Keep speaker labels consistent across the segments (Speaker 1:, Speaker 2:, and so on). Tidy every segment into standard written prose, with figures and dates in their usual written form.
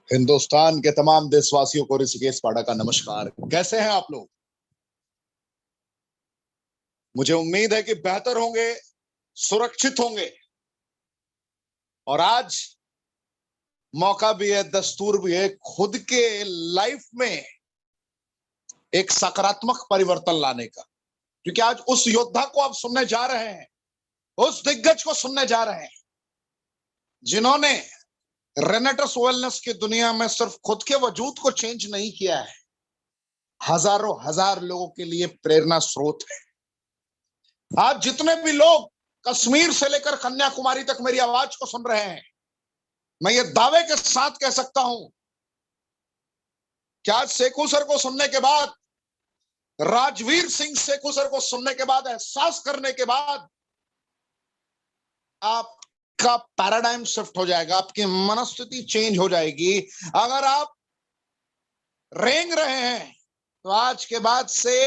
Speaker 1: हिंदुस्तान के तमाम देशवासियों को ऋषिकेश पाठक का नमस्कार। कैसे हैं आप लोग? मुझे उम्मीद है कि बेहतर होंगे, सुरक्षित होंगे। और आज मौका भी है, दस्तूर भी है खुद के लाइफ में एक सकारात्मक परिवर्तन लाने का। क्योंकि आज उस योद्धा को आप सुनने जा रहे हैं, उस दिग्गज को सुनने जा रहे हैं जिन्होंने रेनेटस वेलनेस की दुनिया में सिर्फ खुद के वजूद को चेंज नहीं किया है, हजारों हजार लोगों के लिए प्रेरणा स्रोत है। आज जितने भी लोग कश्मीर से लेकर कन्याकुमारी तक मेरी आवाज को सुन रहे हैं, मैं ये दावे के साथ कह सकता हूं कि आज सेखू सर को सुनने के बाद, राजवीर सिंह सेखू सर को सुनने के बाद, एहसास करने के बाद आपका पैराडाइम शिफ्ट हो जाएगा, आपकी मनस्थिति चेंज हो जाएगी। अगर आप रेंग रहे हैं तो आज के बाद से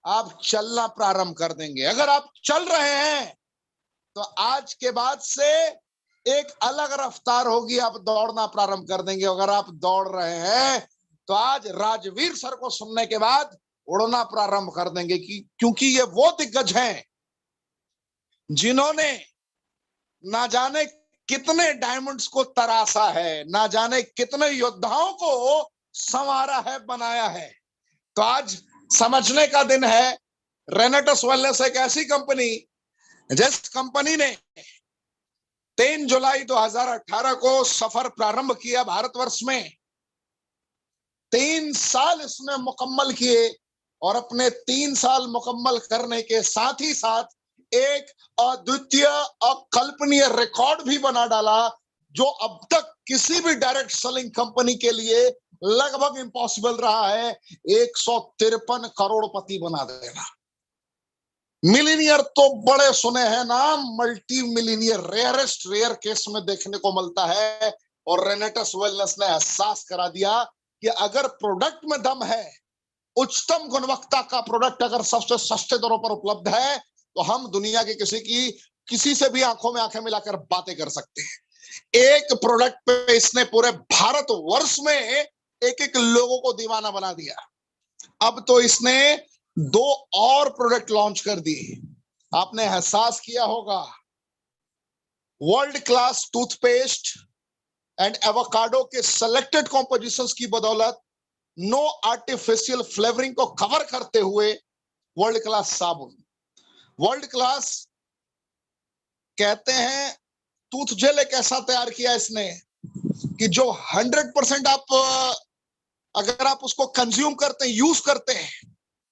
Speaker 1: आप चलना प्रारंभ कर देंगे। अगर आप चल रहे हैं तो आज के बाद से एक अलग रफ्तार होगी, आप दौड़ना प्रारंभ कर देंगे। अगर आप दौड़ रहे हैं तो आज राजवीर सर को सुनने के बाद उड़ना प्रारंभ कर देंगे, क्योंकि ये वो दिग्गज हैं जिन्होंने ना जाने कितने डायमंड्स को तराशा है, ना जाने कितने योद्धाओं को संवारा है, बनाया है। तो आज समझने का दिन है। रेनेटस वेलनेस एक ऐसी कंपनी जिस कंपनी ने 3 जुलाई 2018 को सफर प्रारंभ किया भारतवर्ष में। 3 साल इसने मुकम्मल किए और अपने 3 साल मुकम्मल करने के साथ ही साथ एक अद्वितीय अकल्पनीय रिकॉर्ड भी बना डाला, जो अब तक किसी भी डायरेक्ट सेलिंग कंपनी के लिए लगभग इम्पॉसिबल रहा है। 153 करोड़पति बना देना। मिलीनियर तो बड़े सुने हैं नाम, multi millionaire rarest rare case में देखने को मिलता है। और रेनेटस वेलनेस ने एहसास करा दिया कि अगर प्रोडक्ट में दम है, उच्चतम गुणवत्ता का प्रोडक्ट अगर सबसे सस्ते दरों पर उपलब्ध है, तो हम दुनिया के किसी से भी आंखों में आंखें मिलाकर बातें कर सकते हैं। एक प्रोडक्ट पे इसने पूरे भारतवर्ष में एक एक लोगों को दीवाना बना दिया। अब तो इसने 2 और प्रोडक्ट लॉन्च कर दिए। आपने एहसास किया होगा, world class toothpaste and avocado के सेलेक्टेड कॉम्पोजिशंस की बदौलत नो आर्टिफिशियल फ्लेवरिंग को कवर करते हुए वर्ल्ड क्लास साबुन, वर्ल्ड क्लास कहते हैं टूथ जेल एक ऐसा तैयार किया इसने कि जो 100% अगर आप उसको कंज्यूम करते हैं, यूज करते हैं,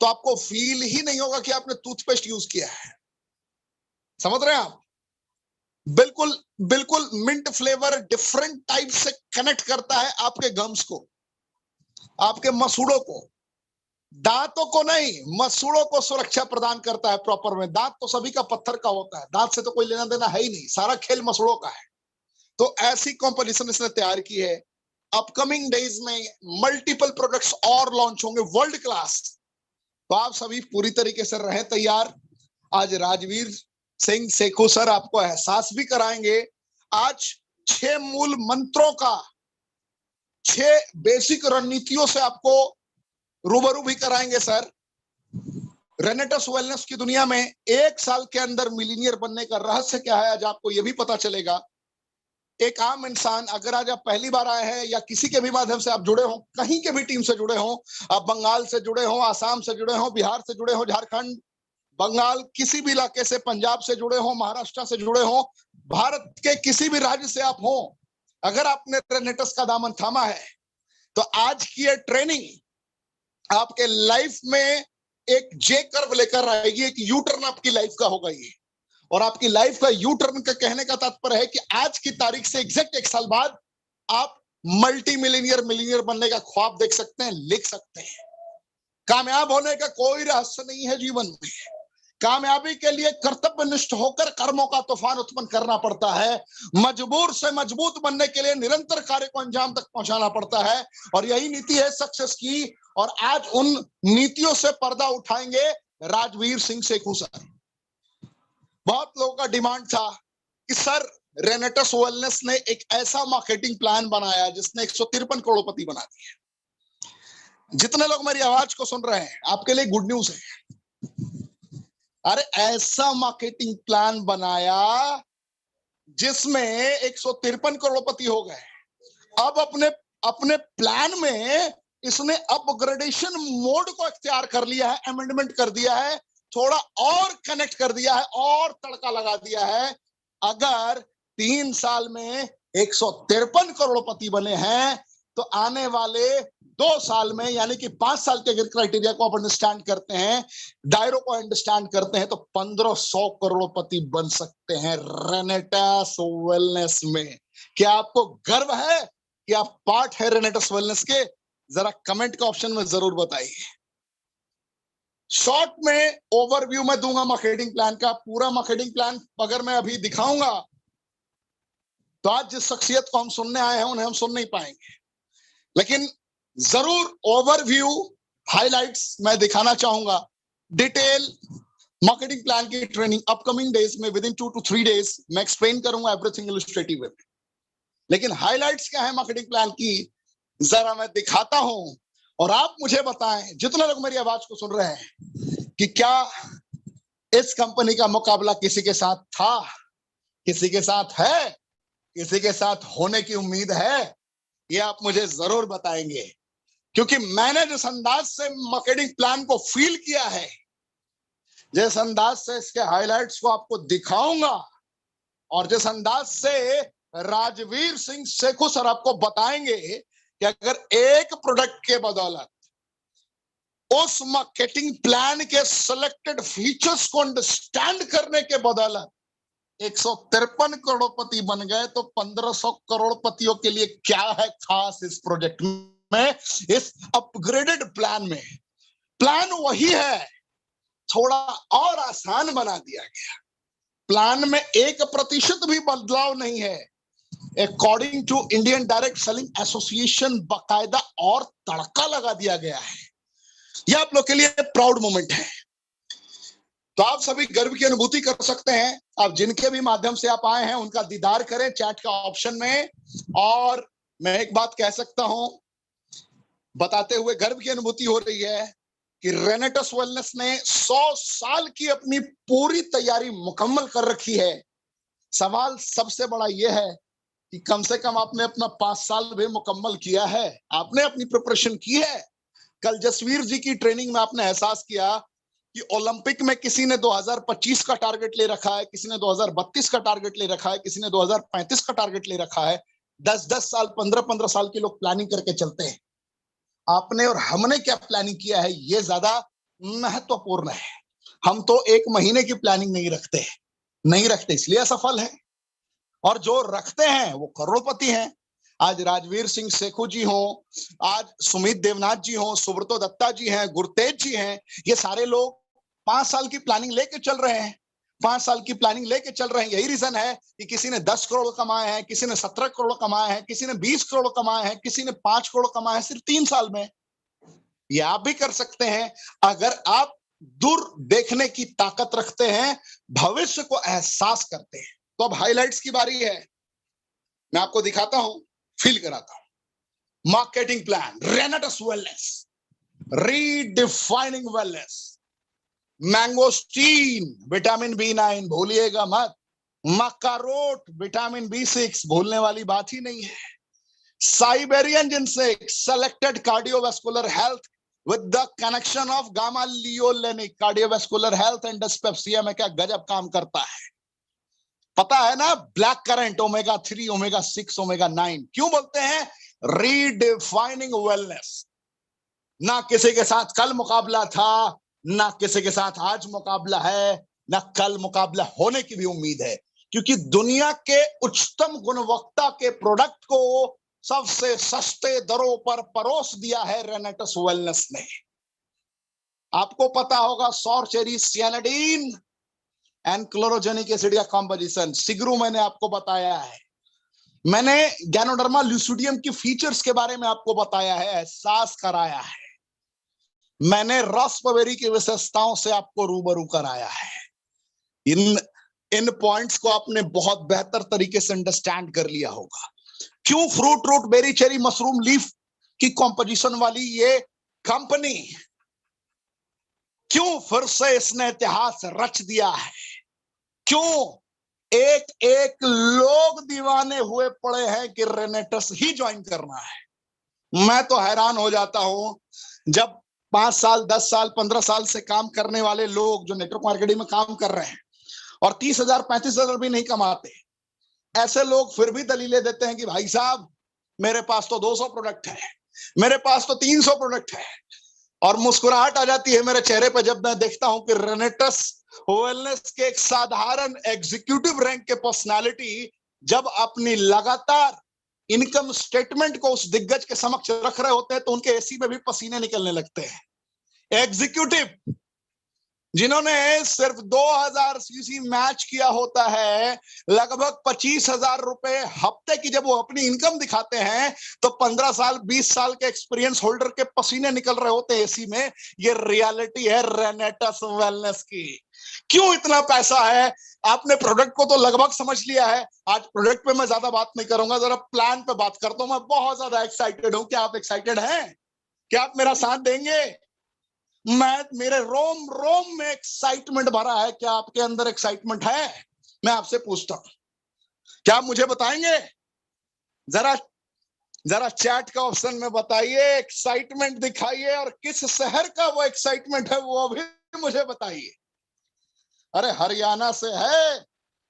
Speaker 1: तो आपको फील ही नहीं होगा कि आपने टूथपेस्ट यूज किया है। समझ रहे हैं आप? बिल्कुल बिल्कुल मिंट फ्लेवर डिफरेंट टाइप से कनेक्ट करता है आपके गम्स को, आपके मसूड़ों को, दांतों को नहीं, मसूड़ों को सुरक्षा प्रदान करता है प्रॉपर में। दांत तो सभी का पत्थर का होता है, दांत से तो कोई लेना देना है ही नहीं, सारा खेल मसूड़ों का है। तो ऐसी कॉम्पोजिशन इसने तैयार की है। अपकमिंग डेज में मल्टीपल प्रोडक्ट्स और लॉन्च होंगे वर्ल्ड क्लास। तो आप सभी पूरी तरीके से रहें तैयार। आज राजवीर सिंह सेखू सर आपको एहसास भी कराएंगे। आज 6 मूल मंत्रों का, 6 बेसिक रणनीतियों से आपको रूबरू भी कराएंगे सर। रेनेटस वेलनेस की दुनिया में 1 साल के अंदर मिलीनियर बनने का रहस्य क्या है, आज आपको यह भी पता चलेगा। एक आम इंसान, अगर आज आप पहली बार आए हैं या किसी के भी माध्यम से आप जुड़े हो, कहीं के भी टीम से जुड़े हो, आप बंगाल से जुड़े हो, आसाम से जुड़े हो, बिहार से जुड़े हो, झारखंड, बंगाल, किसी भी इलाके से, पंजाब से जुड़े हो, महाराष्ट्र से जुड़े हो, भारत के किसी भी राज्य से आप हो, अगर आपने रेनेटस का दामन थामा है, तो आज की ये ट्रेनिंग आपके लाइफ में एक जे कर्व लेकर आएगी, एक यू टर्न आपकी लाइफ का होगा ये। और आपकी लाइफ का यू टर्न का कहने का तात्पर्य है कि आज की तारीख से एग्जैक्ट 1 साल बाद आप मल्टी मिलीनियर बनने का ख्वाब देख सकते हैं, लिख सकते हैं। कामयाब होने का कोई रहस्य नहीं है जीवन में। कामयाबी के लिए कर्तव्यनिष्ठ होकर कर्मों का तूफान उत्पन्न करना पड़ता है। मजबूर से मजबूत बनने के लिए निरंतर कार्य को अंजाम तक पहुंचाना पड़ता है, और यही नीति है सक्सेस की। और आज उन नीतियों से पर्दा उठाएंगे राजवीर सिंह सेखू सर। बहुत लोगों का डिमांड था कि सर रेनेटस वेलनेस ने एक ऐसा मार्केटिंग प्लान बनाया जिसने 153 करोड़पति बना दिए। जितने लोग मेरी आवाज को सुन रहे हैं, आपके लिए गुड न्यूज है। अरे ऐसा मार्केटिंग प्लान बनाया जिसमें 153 करोड़पति हो गए। अब अपने अपने प्लान में इसने अपग्रेडेशन मोड को इख्तियार कर लिया है, अमेंडमेंट कर दिया है, थोड़ा और कनेक्ट कर दिया है और तड़का लगा दिया है। अगर 3 साल में 153 करोड़पति बने हैं तो आने वाले 2 साल में, यानी कि 5 साल के अगर क्राइटेरिया को आप अंडरस्टैंड करते हैं, दायरों को अंडरस्टैंड करते हैं, तो 1500 करोड़पति बन सकते हैं रेनेटस वेलनेस में। क्या आपको गर्व है कि आप पार्ट है रेनेटस वेलनेस के? जरा कमेंट के ऑप्शन में जरूर बताइए। शॉर्ट में ओवरव्यू में दूंगा मार्केटिंग प्लान का। पूरा मार्केटिंग प्लान अगर मैं अभी दिखाऊंगा तो आज जिस शख्सियत को हम सुनने आए हैं उन्हें हम सुन नहीं पाएंगे, लेकिन जरूर ओवरव्यू हाइलाइट्स मैं दिखाना चाहूंगा। डिटेल मार्केटिंग प्लान की ट्रेनिंग अपकमिंग डेज में, विद इन 2 to 3 डेज मैं एक्सप्लेन करूंगा एवरीथिंग इलस्ट्रेटिव वे। लेकिन हाइलाइट्स क्या है मार्केटिंग प्लान की, जरा मैं दिखाता हूं और आप मुझे बताएं, जितने लोग मेरी आवाज को सुन रहे हैं, कि क्या इस कंपनी का मुकाबला किसी के साथ था, किसी के साथ है, किसी के साथ होने की उम्मीद है? ये आप मुझे जरूर बताएंगे, क्योंकि मैंने जिस अंदाज से मार्केटिंग प्लान को फील किया है, जिस अंदाज से इसके हाइलाइट्स को आपको दिखाऊंगा और जिस अंदाज से राजवीर सिंह सेखू सर आपको बताएंगे कि अगर एक प्रोडक्ट के बदौलत उस मार्केटिंग प्लान के सिलेक्टेड फीचर्स को अंडरस्टैंड करने के बदौलत 153 करोड़पति बन गए, तो 1500 करोड़पतियों के लिए क्या है खास इस प्रोजेक्ट में, इस अपग्रेडेड प्लान में? प्लान वही है, थोड़ा और आसान बना दिया गया। प्लान में 1% भी बदलाव नहीं है। According to Indian direct selling association बाकायदा और तड़का लगा दिया गया है। यह आप लोग के लिए प्राउड मोमेंट है। तो आप सभी गर्व की अनुभूति कर सकते हैं। आप जिनके भी माध्यम से आप आए हैं उनका दीदार करें चैट का ऑप्शन में। और मैं एक बात कह सकता हूं, बताते हुए गर्व की अनुभूति हो रही है कि रेनेटस वेलनेस ने 100 साल की अपनी पूरी तैयारी मुकम्मल कर रखी है। सवाल सबसे बड़ा यह है कि कम से कम आपने अपना 5 साल भी मुकम्मल किया है, आपने अपनी प्रिपरेशन की है। कल जसवीर जी की ट्रेनिंग में आपने एहसास किया कि ओलंपिक में किसी ने 2025 का टारगेट ले रखा है, किसी ने 2032 का टारगेट ले रखा है, किसी ने 2035 का टारगेट ले रखा है। 10-10 साल, 15-15 साल के लोग प्लानिंग करके चलते हैं। आपने और हमने क्या प्लानिंग किया है, ये ज्यादा महत्वपूर्ण है। हम तो 1 महीने की प्लानिंग नहीं रखते, इसलिए असफल है। और जो रखते हैं वो करोड़पति हैं। आज राजवीर सिंह सेखू जी हो, आज सुमित देवनाथ जी हो, सुब्रतो दत्ता जी हैं, गुरतेज जी हैं, ये सारे लोग 5 साल की प्लानिंग लेके चल रहे हैं। 5 साल की प्लानिंग लेके चल रहे हैं। यही रीजन है कि किसी ने 10 करोड़ कमाए हैं, किसी ने 17 करोड़ कमाए हैं, किसी ने 20 करोड़ कमाए हैं, किसी ने 5 करोड़ कमाए हैं सिर्फ 3 साल में। ये आप भी कर सकते हैं अगर आप दूर देखने की ताकत रखते हैं, भविष्य को एहसास करते हैं। तो अब हाइलाइट्स की बारी है। मैं आपको दिखाता हूं, फील कराता हूं। Marketing plan रेनेटस wellness, redefining wellness. Mangosteen vitamin B9 भूलिएगा मत। मक्कारोट विटामिन B6 भूलने वाली बात ही नहीं है। Siberian ginseng selected cardiovascular health with the connection of gamma leolenic cardiovascular health and dyspepsia में क्या गजब काम करता है। पता है ना, black currant, omega 3, omega 6, omega 9। क्यों बोलते हैं रीडिफाइनिंग वेलनेस? ना किसी के साथ कल मुकाबला था, ना किसी के साथ आज मुकाबला है, ना कल मुकाबला होने की भी उम्मीद है, क्योंकि दुनिया के उच्चतम गुणवत्ता के प्रोडक्ट को सबसे सस्ते दरों पर परोस दिया है रेनेटस वेलनेस ने। आपको पता होगा सॉर्चेरी सियानाडीन एंड क्लोरोजेनिक एसिड का कॉम्पोजिशन, सिगरू मैंने आपको बताया है। मैंने गैनोडर्मा ल्यूसिडियम की फीचर्स के बारे में आपको बताया है, एहसास कराया है। मैंने रास्पबेरी की विशेषताओं से आपको रूबरू कराया है। इन इन पॉइंट्स को आपने बहुत बेहतर तरीके से अंडरस्टैंड कर लिया होगा। क्यों fruit, root, berry, cherry, mushroom, leaf की कॉम्पोजिशन वाली ये कंपनी, क्यों फिर से इसने इतिहास रच दिया है, क्यों एक एक लोग दीवाने हुए पड़े हैं कि रेनेटस ही ज्वाइन करना है। मैं तो हैरान हो जाता हूं जब 5 साल, 10 साल, 15 साल से काम करने वाले लोग जो नेटवर्क मार्केटिंग में काम कर रहे हैं और 30,000, 35,000 भी नहीं कमाते, ऐसे लोग फिर भी दलीलें देते हैं कि भाई साहब मेरे पास तो 200 प्रोडक्ट है, मेरे पास तो 300 प्रोडक्ट है। और मुस्कुराहट आ जाती है मेरे चेहरे पर जब मैं देखता हूं कि रेनेटस वेलनेस के एक साधारण एग्जीक्यूटिव रैंक के पर्सनालिटी जब अपनी लगातार इनकम स्टेटमेंट को उस दिग्गज के समक्ष रख रहे होते हैं तो उनके एसी में भी पसीने निकलने लगते हैं। एग्जीक्यूटिव जिन्होंने सिर्फ 2000 सीसी मैच किया होता है, लगभग 25,000 रुपए हफ्ते की जब वो अपनी इनकम दिखाते हैं तो 15 साल 20 साल के एक्सपीरियंस होल्डर के पसीने निकल रहे होते हैं एसी में। ये रियलिटी है रेनेटस वेलनेस की। क्यों इतना पैसा है? आपने प्रोडक्ट को तो लगभग समझ लिया है। आज प्रोडक्ट पे मैं ज्यादा बात नहीं करूंगा, जरा प्लान पे बात करता हूं। मैं बहुत ज्यादा एक्साइटेड हूं। क्या आप एक्साइटेड हैं? क्या आप मेरा साथ देंगे? मेरे रोम रोम में एक्साइटमेंट भरा है। क्या आपके अंदर एक्साइटमेंट है? मैं आपसे पूछता हूं, क्या आप मुझे बताएंगे? जरा जरा चैट का ऑप्शन में बताइए, एक्साइटमेंट दिखाइए, और किस शहर का वो एक्साइटमेंट है वो भी मुझे बताइए। अरे हरियाणा से है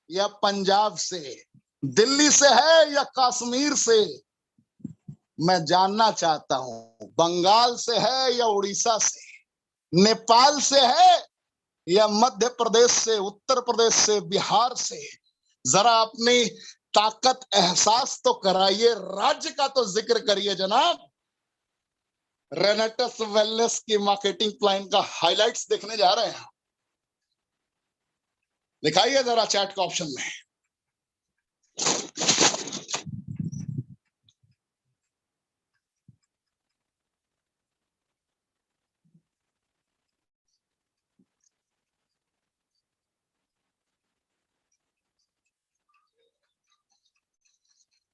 Speaker 1: या पंजाब से, दिल्ली से है या कश्मीर से, मैं जानना चाहता हूं। बंगाल से है या उड़ीसा से, नेपाल से है या मध्य प्रदेश से, उत्तर प्रदेश से, बिहार से? जरा अपनी ताकत एहसास तो कराइए, राज्य का तो जिक्र करिए जनाब। रेनेटस वेलनेस की मार्केटिंग प्लान का हाइलाइट्स देखने जा रहे हैं, दिखाइए जरा चैट का ऑप्शन में।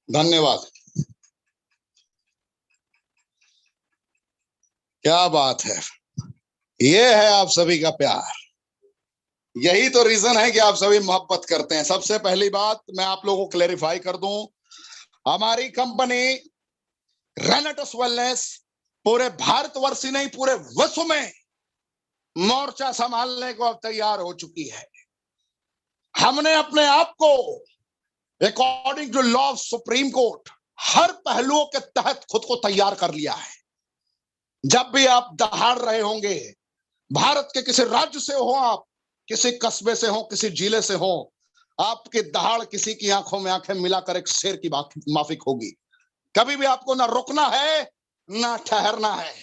Speaker 1: धन्यवाद, क्या बात है। ये है आप सभी का प्यार, यही तो रीजन है कि आप सभी मोहब्बत करते हैं। सबसे पहली बात मैं आप लोगों को क्लेरिफाई कर दूं, हमारी कंपनी रेनेटस वेलनेस पूरे भारतवर्ष ही नहीं पूरे विश्व में मोर्चा संभालने को अब तैयार हो चुकी है। हमने अपने आप को according to law of supreme court हर पहलुओं के तहत खुद को तैयार कर लिया है। जब भी आप दहाड़ रहे होंगे, भारत के किसी राज्य से हो, आप किसी कस्बे से हो, किसी जिले से हो, आपकी दहाड़ किसी की आंखों में आंखें मिलाकर एक शेर की माफिक होगी। कभी भी आपको ना रुकना है ना ठहरना है।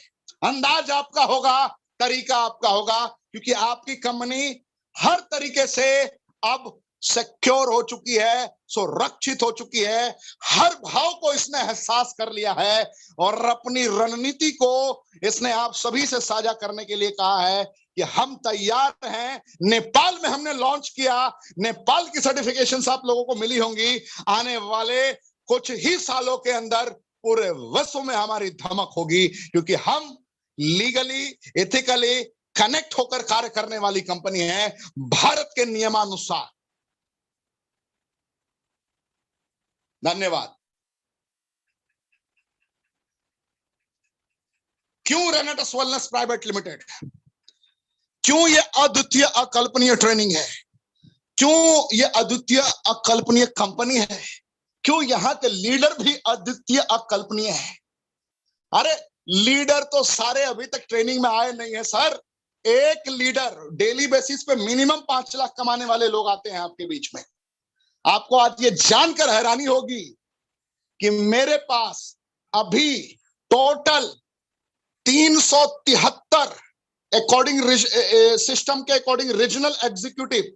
Speaker 1: अंदाज आपका होगा, तरीका आपका होगा, क्योंकि आपकी कंपनी हर तरीके से अब सिक्योर हो चुकी है, सुरक्षित हो चुकी है। हर भाव को इसने एहसास कर लिया है और अपनी रणनीति को इसने आप सभी से साझा करने के लिए कहा है कि हम तैयार हैं। नेपाल में हमने लॉन्च किया, नेपाल की सर्टिफिकेशंस आप लोगों को मिली होंगी। आने वाले कुछ ही सालों के अंदर पूरे विश्व में हमारी धमक होगी, क्योंकि हम लीगली, एथिकली कनेक्ट होकर कार्य करने वाली कंपनी है भारत के नियमानुसार। धन्यवाद। क्यों रेनेटस वेलनेस प्राइवेट लिमिटेड? क्यों ये अद्वितीय अकल्पनीय ट्रेनिंग है? क्यों ये अद्वितीय अकल्पनीय कंपनी है? क्यों यहाँ के लीडर भी अद्वितीय अकल्पनीय है? अरे लीडर तो सारे अभी तक ट्रेनिंग में आए नहीं है सर। एक लीडर डेली बेसिस पे मिनिमम 5 लाख कमाने वाले लोग आते हैं आपके बीच में। आपको आज ये जानकर हैरानी होगी कि मेरे पास अभी टोटल 373 अकॉर्डिंग सिस्टम के according regional executive,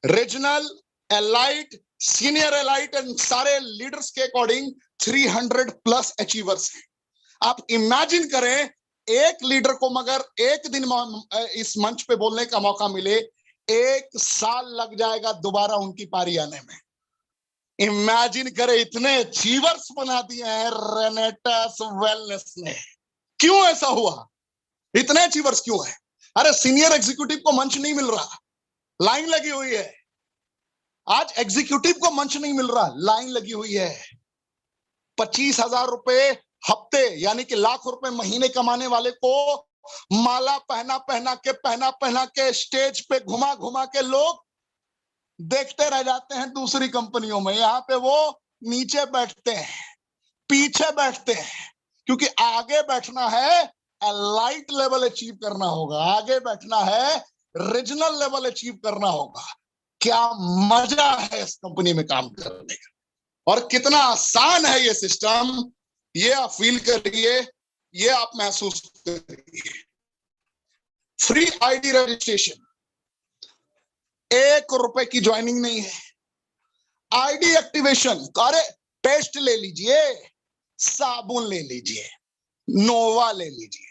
Speaker 1: regional, elite, senior elite and सारे लीडर्स के अकॉर्डिंग 300 प्लस अचीवर्स हैं। आप इमेजिन करें, एक लीडर को मगर एक दिन इस मंच पे बोलने का मौका मिले, 1 साल लग जाएगा दोबारा उनकी पारी आने में। इमेजिन करें, इतने अचीवर्स बना दिए हैं रेनेटस वेलनेस ने। क्यों ऐसा हुआ? इतने अचीवर्स क्यों है? अरे सीनियर एग्जीक्यूटिव को मंच नहीं मिल रहा, लाइन लगी हुई है। आज एग्जीक्यूटिव को मंच नहीं मिल रहा, लाइन लगी हुई है। 25,000 रुपए हफ्ते यानी कि लाख रुपए महीने कमाने वाले को माला पहना पहना के स्टेज पे घुमा घुमा के लोग देखते रह जाते हैं दूसरी कंपनियों में। यहां पे वो नीचे बैठते हैं, पीछे बैठते हैं, क्योंकि आगे बैठना है, लाइट लेवल अचीव करना होगा, आगे बैठना है, रीजनल लेवल अचीव करना होगा। क्या मजा है इस कंपनी में काम करने का, और कितना आसान है ये सिस्टम, ये आप फील करिए, ये आप महसूस करिए। फ्री आईडी रजिस्ट्रेशन, 1 रुपए की ज्वाइनिंग नहीं है। आईडी एक्टिवेशन, अरे पेस्ट ले लीजिए, साबुन ले लीजिए, नोवा ले लीजिए,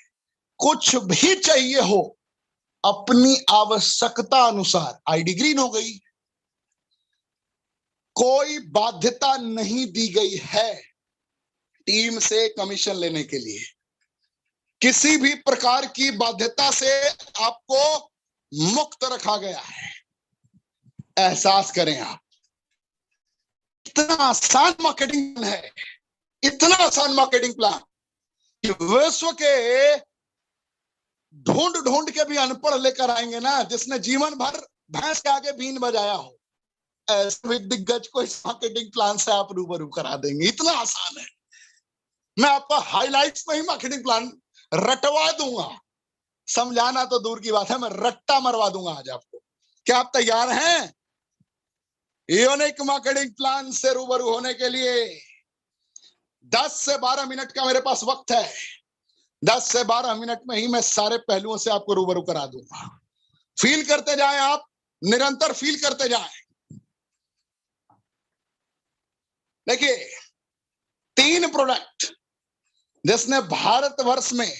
Speaker 1: कुछ भी चाहिए हो अपनी आवश्यकता अनुसार, आईडी ग्रीन हो गई। कोई बाध्यता नहीं दी गई है टीम से कमीशन लेने के लिए। किसी भी प्रकार की बाध्यता से आपको मुक्त रखा गया है। एहसास करें आप, इतना आसान मार्केटिंग प्लान है, इतना आसान मार्केटिंग प्लान कि विश्व के ढूंढ ढूंढ के भी अनपढ़ लेकर आएंगे ना, जिसने जीवन भर भैंस के आगे बीन बजाया हो, ऐसे दिग्गज को इस मार्केटिंग प्लान से आप रूबरू करा देंगे। इतना आसान है। मैं आपको हाइलाइट्स में ही मार्केटिंग प्लान रटवा दूंगा, समझाना तो दूर की बात है, मैं रट्टा मरवा दूंगा आज आपको। क्या आप तैयार हैं यूनिक मार्केटिंग प्लान से रूबरू होने के लिए? 10 से 12 मिनट का मेरे पास वक्त है। 10 से 12 मिनट में ही मैं सारे पहलुओं से आपको रूबरू करा दूंगा। फील करते जाएं, आप निरंतर फील करते जाएं। देखिए, 3 प्रोडक्ट जिसने भारतवर्ष में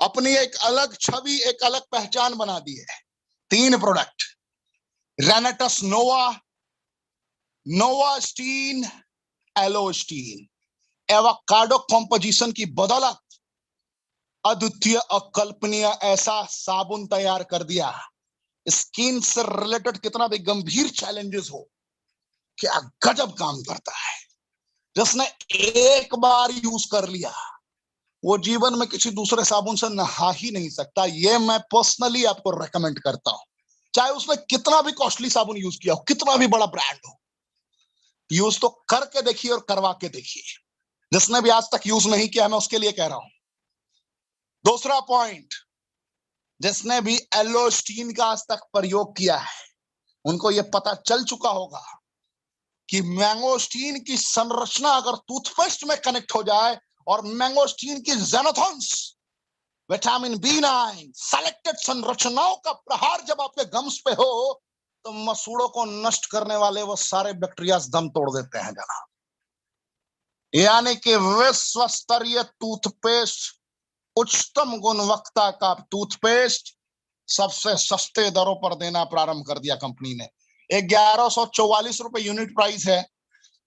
Speaker 1: अपनी एक अलग छवि, एक अलग पहचान बना दी है। 3 प्रोडक्ट, रेनेटस नोवा, नोवास्टीन, एलोस्टीन। एवोकाडो कंपोजिशन की बदौलत अद्वितीय, अकल्पनीय ऐसा साबुन तैयार कर दिया। स्किन से रिलेटेड कितना भी गंभीर चैलेंजेस हो, क्या गजब काम करता है। जिसने एक बार यूज कर लिया, वो जीवन में किसी दूसरे साबुन से नहा ही नहीं सकता। ये मैं पर्सनली आपको रेकमेंड करता हूं। चाहे उसने कितना भी कॉस्टली साबुन यूज किया हो, कितना भी बड़ा ब्रांड हो, यूज तो करके देखिए और करवा के देखिए। जिसने भी आज तक यूज नहीं किया, मैं उसके लिए कह रहा हूं। दूसरा पॉइंट, जिसने भी एलोस्टीन का आज तक प्रयोग किया है, उनको यह पता चल चुका होगा कि मैंगोस्टीन की संरचना अगर टूथपेस्ट में कनेक्ट हो जाए और मैंगोस्टीन की ज़ेनोथॉन्स, विटामिन B9 सेलेक्टेड संरचनाओं का प्रहार जब आपके गम्स पे हो, तो मसूड़ों को नष्ट करने वाले वो सारे बैक्टीरिया दम तोड़ देते हैं जनाब। यानी कि विश्व स्तरीय टूथपेस्ट, उच्चतम गुणवत्ता का टूथपेस्ट सबसे सस्ते दरों पर देना प्रारंभ कर दिया कंपनी ने। 1144 रुपए यूनिट प्राइस है।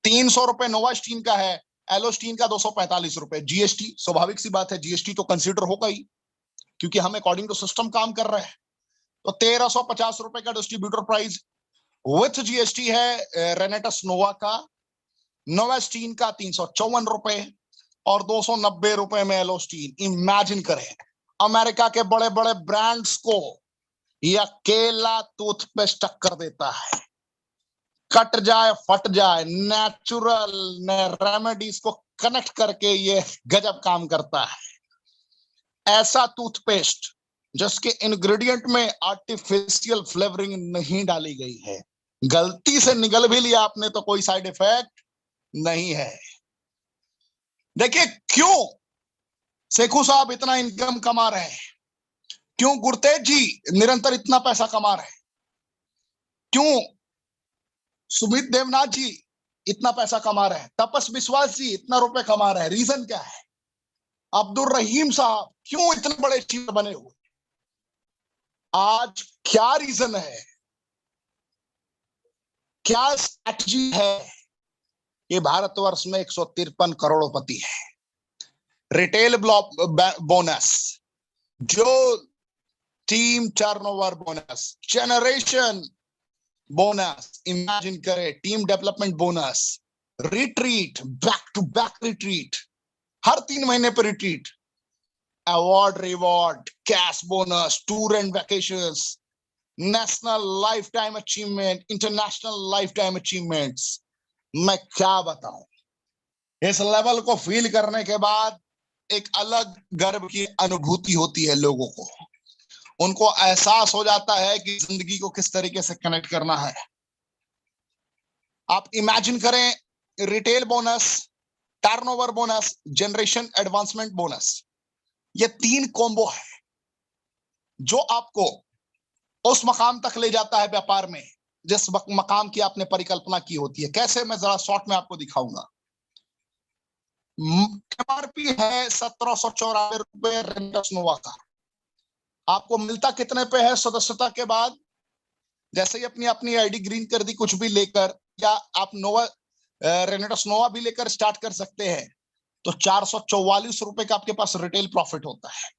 Speaker 1: 300 रुपए नोवास्टीन का है, एलोस्टीन का 245 रुपए। जीएसटी, स्वाभाविक सी बात है, जीएसटी तो कंसीडर होगा ही, क्योंकि हम अकॉर्डिंग टू सिस्टम काम कर रहे हैं। तो 1350 रुपए का डिस्ट्रीब्यूटर प्राइस विथ जीएसटी है रेनेटस नोवा का। नोवास्टीन का 354 रुपए और 290 रुपए में एलोस्टीन। इमेजिन करें, अमेरिका के बड़े बड़े ब्रांड्स को यह अकेला टूथपेस्ट टक्कर देता है। कट जाए फट जाए, नेचुरल रेमेडीज को कनेक्ट करके ये गजब काम करता है। ऐसा टूथपेस्ट जिसके इंग्रेडिएंट में आर्टिफिशियल फ्लेवरिंग नहीं डाली गई है। गलती से निगल भी लिया आपने तो कोई साइड इफेक्ट नहीं है। देखिए, क्यों शेखू साहब इतना इनकम कमा रहे हैं, क्यों गुरतेज जी निरंतर इतना पैसा कमा रहे हैं, क्यों सुमित देवनाथ जी इतना पैसा कमा रहे हैं, तपस विश्वास जी इतना रुपए कमा रहे हैं। रीजन क्या है? अब्दुल रहीम साहब क्यों इतने बड़े चीफ बने हुए? आज क्या रीजन है क्या स्ट्रैटेजी है? ये भारतवर्ष में 153 करोड़पति है। रिटेल ब्लॉक बोनस, जो team turnover bonus, generation bonus, imagine करें, team development bonus, retreat, back to back retreat, हर 3 महीने पर retreat, award reward, cash bonus, tour and vacations, national lifetime achievement, international lifetime achievements. मैं क्या बताऊं, इस level को feel करने के बाद एक अलग गर्व की अनुभूति होती है लोगों को। उनको एहसास हो जाता है कि जिंदगी को किस तरीके से कनेक्ट करना है। आप इमेजिन करें, retail bonus, turnover bonus, generation advancement bonus, ये 3 कॉम्बो है जो आपको उस मकाम तक ले जाता है व्यापार में जिस मकाम की आपने परिकल्पना की होती है। कैसे, मैं जरा शॉर्ट में आपको दिखाऊंगा। एमआरपी है 1794 रुपए रेनेटस नोवा का। आपको मिलता कितने पे है सदस्यता के बाद? जैसे ही अपनी अपनी आईडी ग्रीन कर दी, कुछ भी लेकर, या आप नोवा रेनेटस नोवा भी लेकर स्टार्ट कर सकते हैं, तो 444 रुपए का आपके पास रिटेल प्रॉफिट होता है।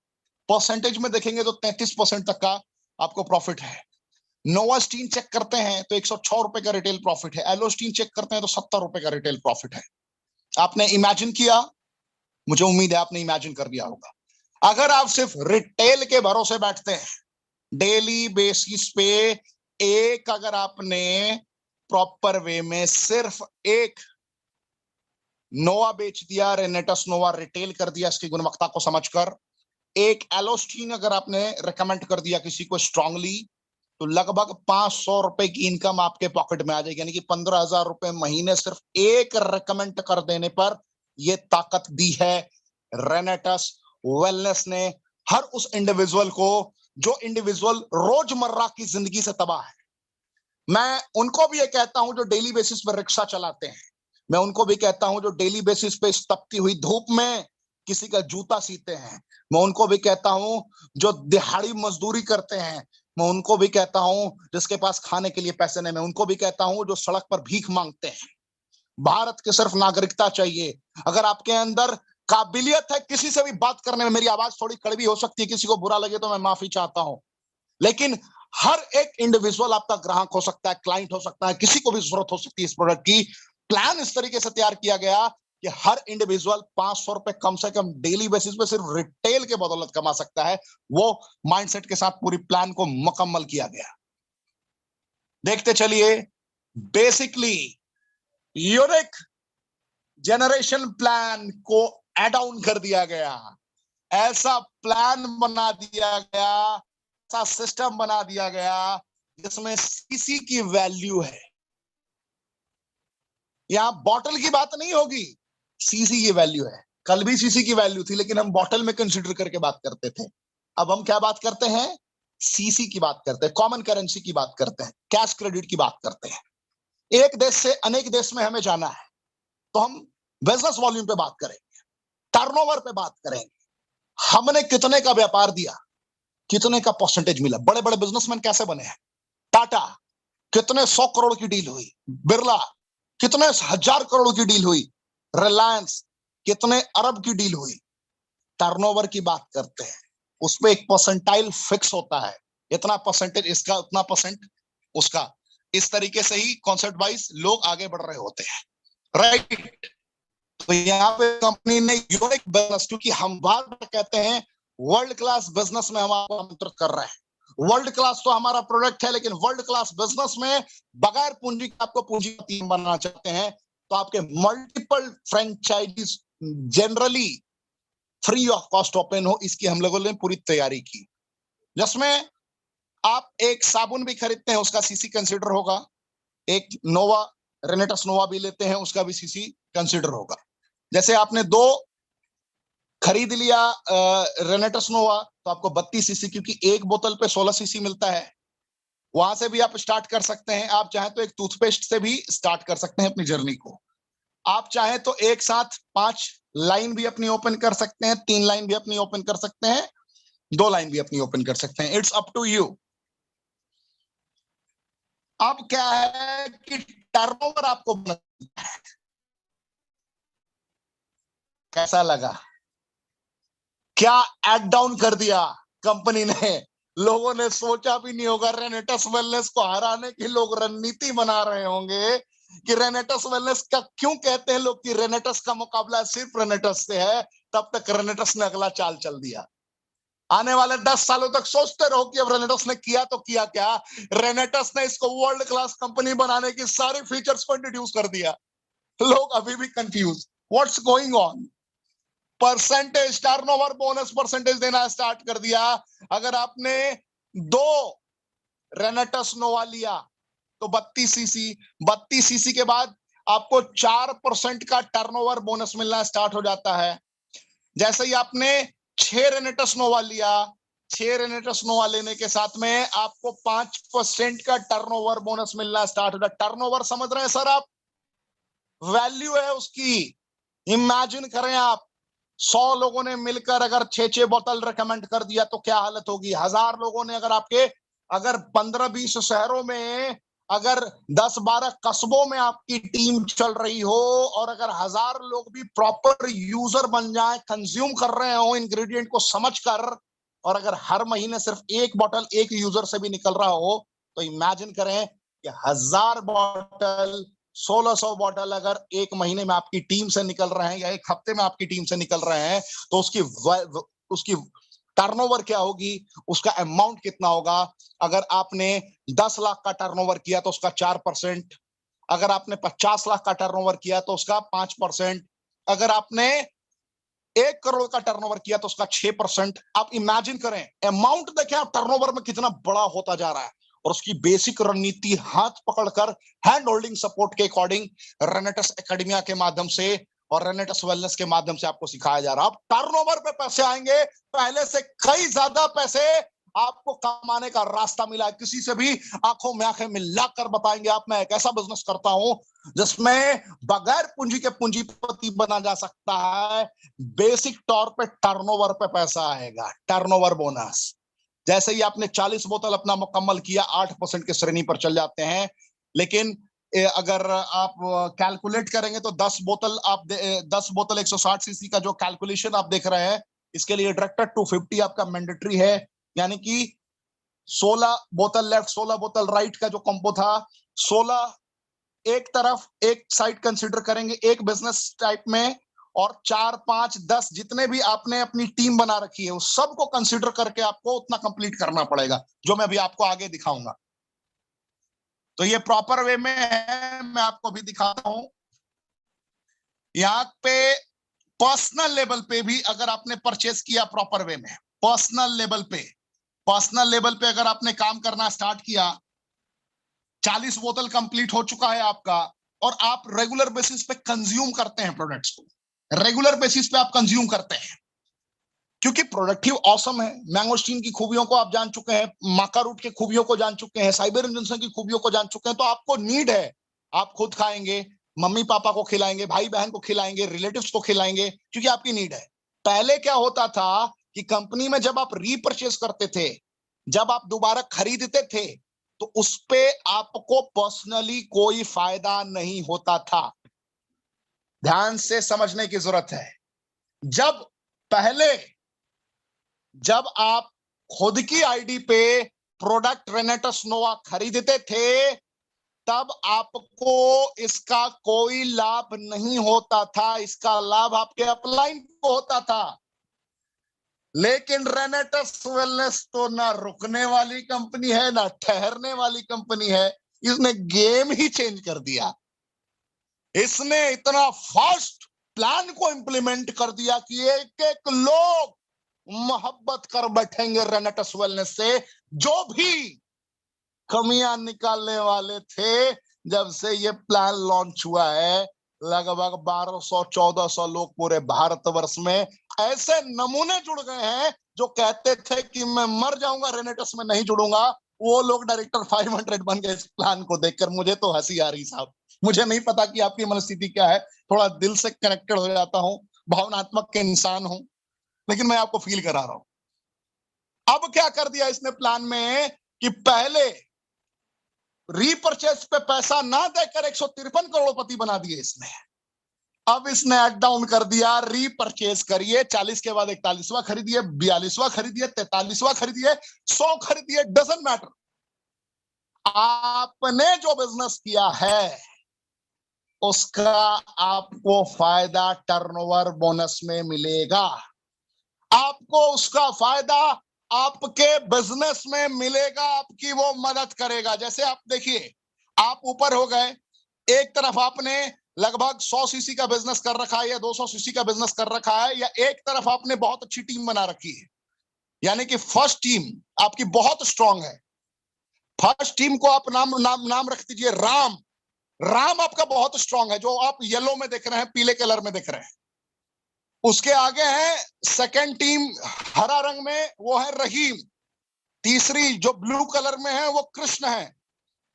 Speaker 1: परसेंटेज में देखेंगे तो 33% तक का आपको प्रॉफिट है। नोवा स्टीन चेक करते हैं तो 106 रुपए का रिटेल प्रॉफिट है। एलो स्टीन चेक करते हैं तो 70 रुपए का रिटेल प्रॉफिट है। आपने इमेजिन किया? मुझे उम्मीद है आपने इमेजिन कर लिया होगा। अगर आप सिर्फ रिटेल के भरोसे बैठते हैं, डेली बेसिस पे एक, अगर आपने प्रॉपर वे में सिर्फ एक नोवा बेच दिया, रेनेटस नोवा रिटेल कर दिया इसकी गुणवत्ता को समझकर, एक एलोस्टीन अगर आपने रिकमेंड कर दिया किसी को स्ट्रांगली, तो लगभग 500 रुपए की इनकम आपके पॉकेट में आ जाएगी। यानी कि 15,000 रुपए महीने सिर्फ एक रिकमेंड कर देने पर। यह ताकत दी है रेनेटस वेलनेस ने हर उस इंडिविजुअल को जो इंडिविजुअल रोजमर्रा की जिंदगी से तबाह है। मैं उनको भी ये कहता हूं जो डेली बेसिस पर रिक्शा चलाते हैं, मैं उनको भी कहता हूं जो डेली बेसिस पे इस तपती हुई धूप में किसी का जूता सीते हैं, मैं उनको भी कहता हूं जो दिहाड़ी मजदूरी करते हैं, मैं उनको भी कहता हूं जिसके पास खाने के लिए पैसे नहीं, मैं उनको भी कहता हूं जो सड़क पर भीख मांगते हैं। भारत की सिर्फ नागरिकता चाहिए। अगर आपके अंदर काबिलियत है किसी से भी बात करने में, मेरी आवाज थोड़ी कड़वी हो सकती है, किसी को बुरा लगे तो मैं माफी चाहता हूं, लेकिन हर एक इंडिविजुअल आपका ग्राहक हो सकता है, क्लाइंट हो सकता है, किसी को भी जरूरत हो सकती है इस प्रोडक्ट की। प्लान इस तरीके से तैयार किया गया कि हर इंडिविजुअल 500 रुपए कम से कम डेली बेसिस पे सिर्फ रिटेल के बदौलत कमा सकता है। वो माइंडसेट के साथ पूरी प्लान को मुकम्मल किया गया। देखते चलिए, बेसिकली यूनिक जनरेशन प्लान को एड ऑन कर दिया गया, ऐसा प्लान बना दिया गया, ऐसा सिस्टम बना दिया गया जिसमें सीसी की वैल्यू है। यहां बॉटल की बात नहीं होगी, सीसी की वैल्यू है। कल भी सीसी की वैल्यू थी, लेकिन हम बॉटल में कंसीडर करके बात करते थे। अब हम क्या बात करते हैं? सीसी की बात करते हैं, कॉमन करेंसी की बात करते हैं, कैश क्रेडिट की बात करते हैं। एक देश से अनेक देश में हमें जाना है तो हम बिजनेस वॉल्यूम पे बात करेंगे, टर्नओवर पे बात करेंगे, हमने कितने का व्यापार दिया, कितने का परसेंटेज मिला। बड़े बड़े बिजनेसमैन कैसे बने हैं? टाटा कितने 100 करोड़ की डील हुई, बिरला कितने 1000 करोड़ की डील हुई, रिलायंस कितने अरब की डील हुई। टर्नओवर की बात करते हैं, उसमें एक परसेंटाइल फिक्स होता है, इतना परसेंटेज इसका, उतना परसेंट उसका। इस तरीके से ही कॉन्सेप्ट वाइज लोग आगे बढ़ रहे होते हैं, राइट। तो यहाँ पे कंपनी ने यूनिक बिजनेस, क्योंकि हम बार बार कहते हैं वर्ल्ड क्लास बिजनेस में हम आपको आमंत्रित कर रहे हैं। वर्ल्ड क्लास तो हमारा प्रोडक्ट है, लेकिन वर्ल्ड क्लास बिजनेस में बगैर पूंजी के आपको पूंजीपति बनना चाहते हैं तो आपके multiple franchises generally free of cost open हो, इसकी हम लोगों ने पूरी तैयारी की। जिसमें आप एक साबुन भी खरीदते हैं उसका सीसी कंसिडर होगा, एक नोवा रेनेटस नोवा भी लेते हैं उसका भी सीसी कंसिडर होगा। जैसे आपने 2 खरीद लिया रेनेटस नोवा तो आपको 32 सीसी, क्योंकि एक बोतल पे 16 सीसी मिलता है, वहां से भी आप स्टार्ट कर सकते हैं। आप चाहें तो एक टूथपेस्ट से भी स्टार्ट कर सकते हैं अपनी जर्नी को। आप चाहें तो एक साथ 5 लाइन भी अपनी ओपन कर सकते हैं, 3 लाइन भी अपनी ओपन कर सकते हैं, 2 लाइन भी अपनी ओपन कर सकते हैं। It's up to you. अब क्या है कि टर्नओवर आपको कैसा लगा? क्या एड डाउन कर दिया कंपनी ने। लोगों ने सोचा भी नहीं होगा, रेनेटस वेलनेस को हराने की लोग रणनीति बना रहे होंगे कि रेनेटस वेलनेस का क्यों कहते हैं लोग कि रेनेटस का मुकाबला सिर्फ रेनेटस से है। तब तक रेनेटस ने अगला चाल चल दिया। आने वाले 10 सालों तक सोचते रहो कि अब रेनेटस ने किया तो किया क्या। रेनेटस ने इसको वर्ल्ड क्लास कंपनी बनाने की सारी फीचर्स को इंट्रोड्यूस कर दिया। लोग अभी भी confuse, what's going on. Percentage, turnover bonus percentage देना स्टार्ट कर दिया। अगर आपने 2 रेनेटस नोवा लिया तो 32 सीसी के बाद आपको 4% का टर्नओवर बोनस मिलना स्टार्ट हो जाता है। जैसे ही आपने 6 रेनेटस नोवा लिया, 6 रेनेटस नोवा लेने के साथ में आपको 5% का टर्नओवर बोनस मिलना स्टार्ट हो जाता। टर्नओवर समझ रहे हैं सर आप? वैल्यू है उसकी। इमेजिन करें आप, 100 लोगों ने मिलकर अगर 6-6 बोतल रिकमेंड कर दिया तो क्या हालत होगी। 1000 लोगों ने अगर 15-20 शहरों में, अगर 10-12 कस्बों में आपकी टीम चल रही हो और अगर 1000 लोग भी प्रॉपर यूजर बन जाए, कंज्यूम कर रहे हो इंग्रेडिएंट को समझकर, और अगर हर महीने सिर्फ 1 बोतल एक यूजर से भी निकल रहा हो, तो इमेजिन करें कि 1000 बोतल, 1600 बोतल अगर एक महीने में आपकी टीम से निकल रहे हैं या एक हफ्ते में आपकी टीम से निकल रहे हैं, तो उसकी टर्नओवर क्या होगी, उसका अमाउंट कितना होगा। अगर आपने 10 लाख का टर्नओवर किया तो उसका 4%, अगर आपने 50 लाख का टर्नओवर किया तो उसका 5%, अगर आपने 1 करोड़ का टर्नओवर किया तो उसका 6%। आप इमेजिन करें, अमाउंट देखें आप टर्नओवर में कितना बड़ा होता जा रहा है। और उसकी बेसिक रणनीति हाथ पकड़कर हैंड होल्डिंग सपोर्ट के अकॉर्डिंग रेनेटस एकेडमिया के माध्यम से और रेनेटस वेलनेस के माध्यम से आपको सिखाया जा रहा है। अब टर्नओवर पे पैसे आएंगे, पहले से कई ज्यादा पैसे आपको कमाने का रास्ता मिला है। किसी से भी आंखों में आंखें मिलाकर बताएंगे आप, मैं एक ऐसा बिजनेस करता हूं जिसमें बगैर पूंजी के पूंजीपति बना जा सकता है। बेसिक तौर पे टर्नओवर पे पैसा आएगा, टर्नओवर बोनस। जैसे ही आपने 40 बोतल अपना मुकम्मल किया, 8% की श्रेणी पर चल जाते हैं। लेकिन अगर आप कैलकुलेट करेंगे तो 10 बोतल 160 सीसी का जो कैलकुलेशन आप देख रहे हैं, इसके लिए डायरेक्टर 250 आपका मैंडेटरी है। यानी कि 16 बोतल लेफ्ट, 16 बोतल राइट का जो कंपो था, 16 एक तरफ, एक साइड कंसीडर करेंगे एक बिजनेस टाइप में, और 4, 5, 10 जितने भी आपने अपनी टीम बना रखी है उस सबको कंसीडर करके आपको उतना कंप्लीट करना पड़ेगा, जो मैं अभी आपको आगे दिखाऊंगा। तो ये प्रॉपर वे में है, मैं आपको भी दिखाता हूं। यहाँ पे पर्सनल लेवल पे भी अगर आपने परचेस किया प्रॉपर वे में, पर्सनल लेवल पे अगर आपने काम करना स्टार्ट किया, 40 बोतल कंप्लीट हो चुका है आपका, और आप रेगुलर बेसिस पे कंज्यूम करते हैं प्रोडक्ट्स को, रेगुलर बेसिस पे आप कंज्यूम करते हैं, क्योंकि प्रोडक्टिव ऑसम है। मैंगोस्टीन की खूबियों को आप जान चुके हैं, माका रूट की खूबियों को जान चुके हैं, साइबेरियन जिनसन की खूबियों को जान चुके हैं, तो आपको नीड है, आप खुद खाएंगे, मम्मी पापा को खिलाएंगे, भाई बहन को खिलाएंगे, रिलेटिव्स को खिलाएंगे, क्योंकि आपकी नीड है। पहले क्या होता था कि कंपनी में जब आप रीपरचेज करते थे, जब आप दोबारा खरीदते थे, तो उस पे आपको पर्सनली कोई फायदा नहीं होता था। ध्यान से समझने की जरूरत है। जब आप खुद की आईडी पे प्रोडक्ट रेनेटस नोवा खरीदते थे, तब आपको इसका कोई लाभ नहीं होता था, इसका लाभ आपके अपलाइन को होता था। लेकिन रेनेटस वेलनेस तो ना रुकने वाली कंपनी है ना ठहरने वाली कंपनी है, इसने गेम ही चेंज कर दिया। इसने इतना फास्ट प्लान को इंप्लीमेंट कर दिया कि एक एक लोग मोहब्बत कर बैठेंगे रेनेटस वेलनेस से। जो भी कमियां निकालने वाले थे, जब से ये प्लान लॉन्च हुआ है, लगभग 1200-1400 लोग पूरे भारतवर्ष में ऐसे नमूने जुड़ गए हैं जो कहते थे कि मैं मर जाऊंगा रेनेटस में नहीं जुड़ूंगा। वो लोग डायरेक्टर 500 बन गए इस प्लान को देखकर। मुझे तो हंसी आ रही साहब, मुझे नहीं पता कि आपकी मनस्थिति क्या है, थोड़ा दिल से कनेक्टेड हो जाता हूं, भावनात्मक के इंसान हूं, लेकिन मैं आपको फील करा रहा हूं। अब क्या कर दिया इसने प्लान में कि पहले रीपरचेज पे पैसा ना देकर 153 करोड़पति बना दिए इसने। अब इसने एड डाउन कर दिया, रीपरचेज करिए, 40 के बाद 41वां खरीदिए, 42वां खरीदिए, 43वां खरीदिए, 100 खरीदिए, डजंट मैटर। आपने जो बिजनेस किया है उसका आपको फायदा टर्नओवर बोनस में मिलेगा, आपको उसका फायदा आपके बिजनेस में मिलेगा, आपकी वो मदद करेगा। जैसे आप देखिए, आप ऊपर हो गए, एक तरफ आपने लगभग 100 सीसी का बिजनेस कर रखा है या 200 सीसी का बिजनेस कर रखा है, या एक तरफ आपने बहुत अच्छी टीम बना रखी है, यानी कि फर्स्ट टीम आपकी बहुत स्ट्रांग है। फर्स्ट टीम को आप नाम रख दीजिए राम। राम आपका बहुत स्ट्रांग है, जो आप येलो में देख रहे हैं, पीले कलर में देख रहे हैं। उसके आगे है सेकंड टीम हरा रंग में, वो है रहीम। तीसरी जो ब्लू कलर में है वो कृष्ण है।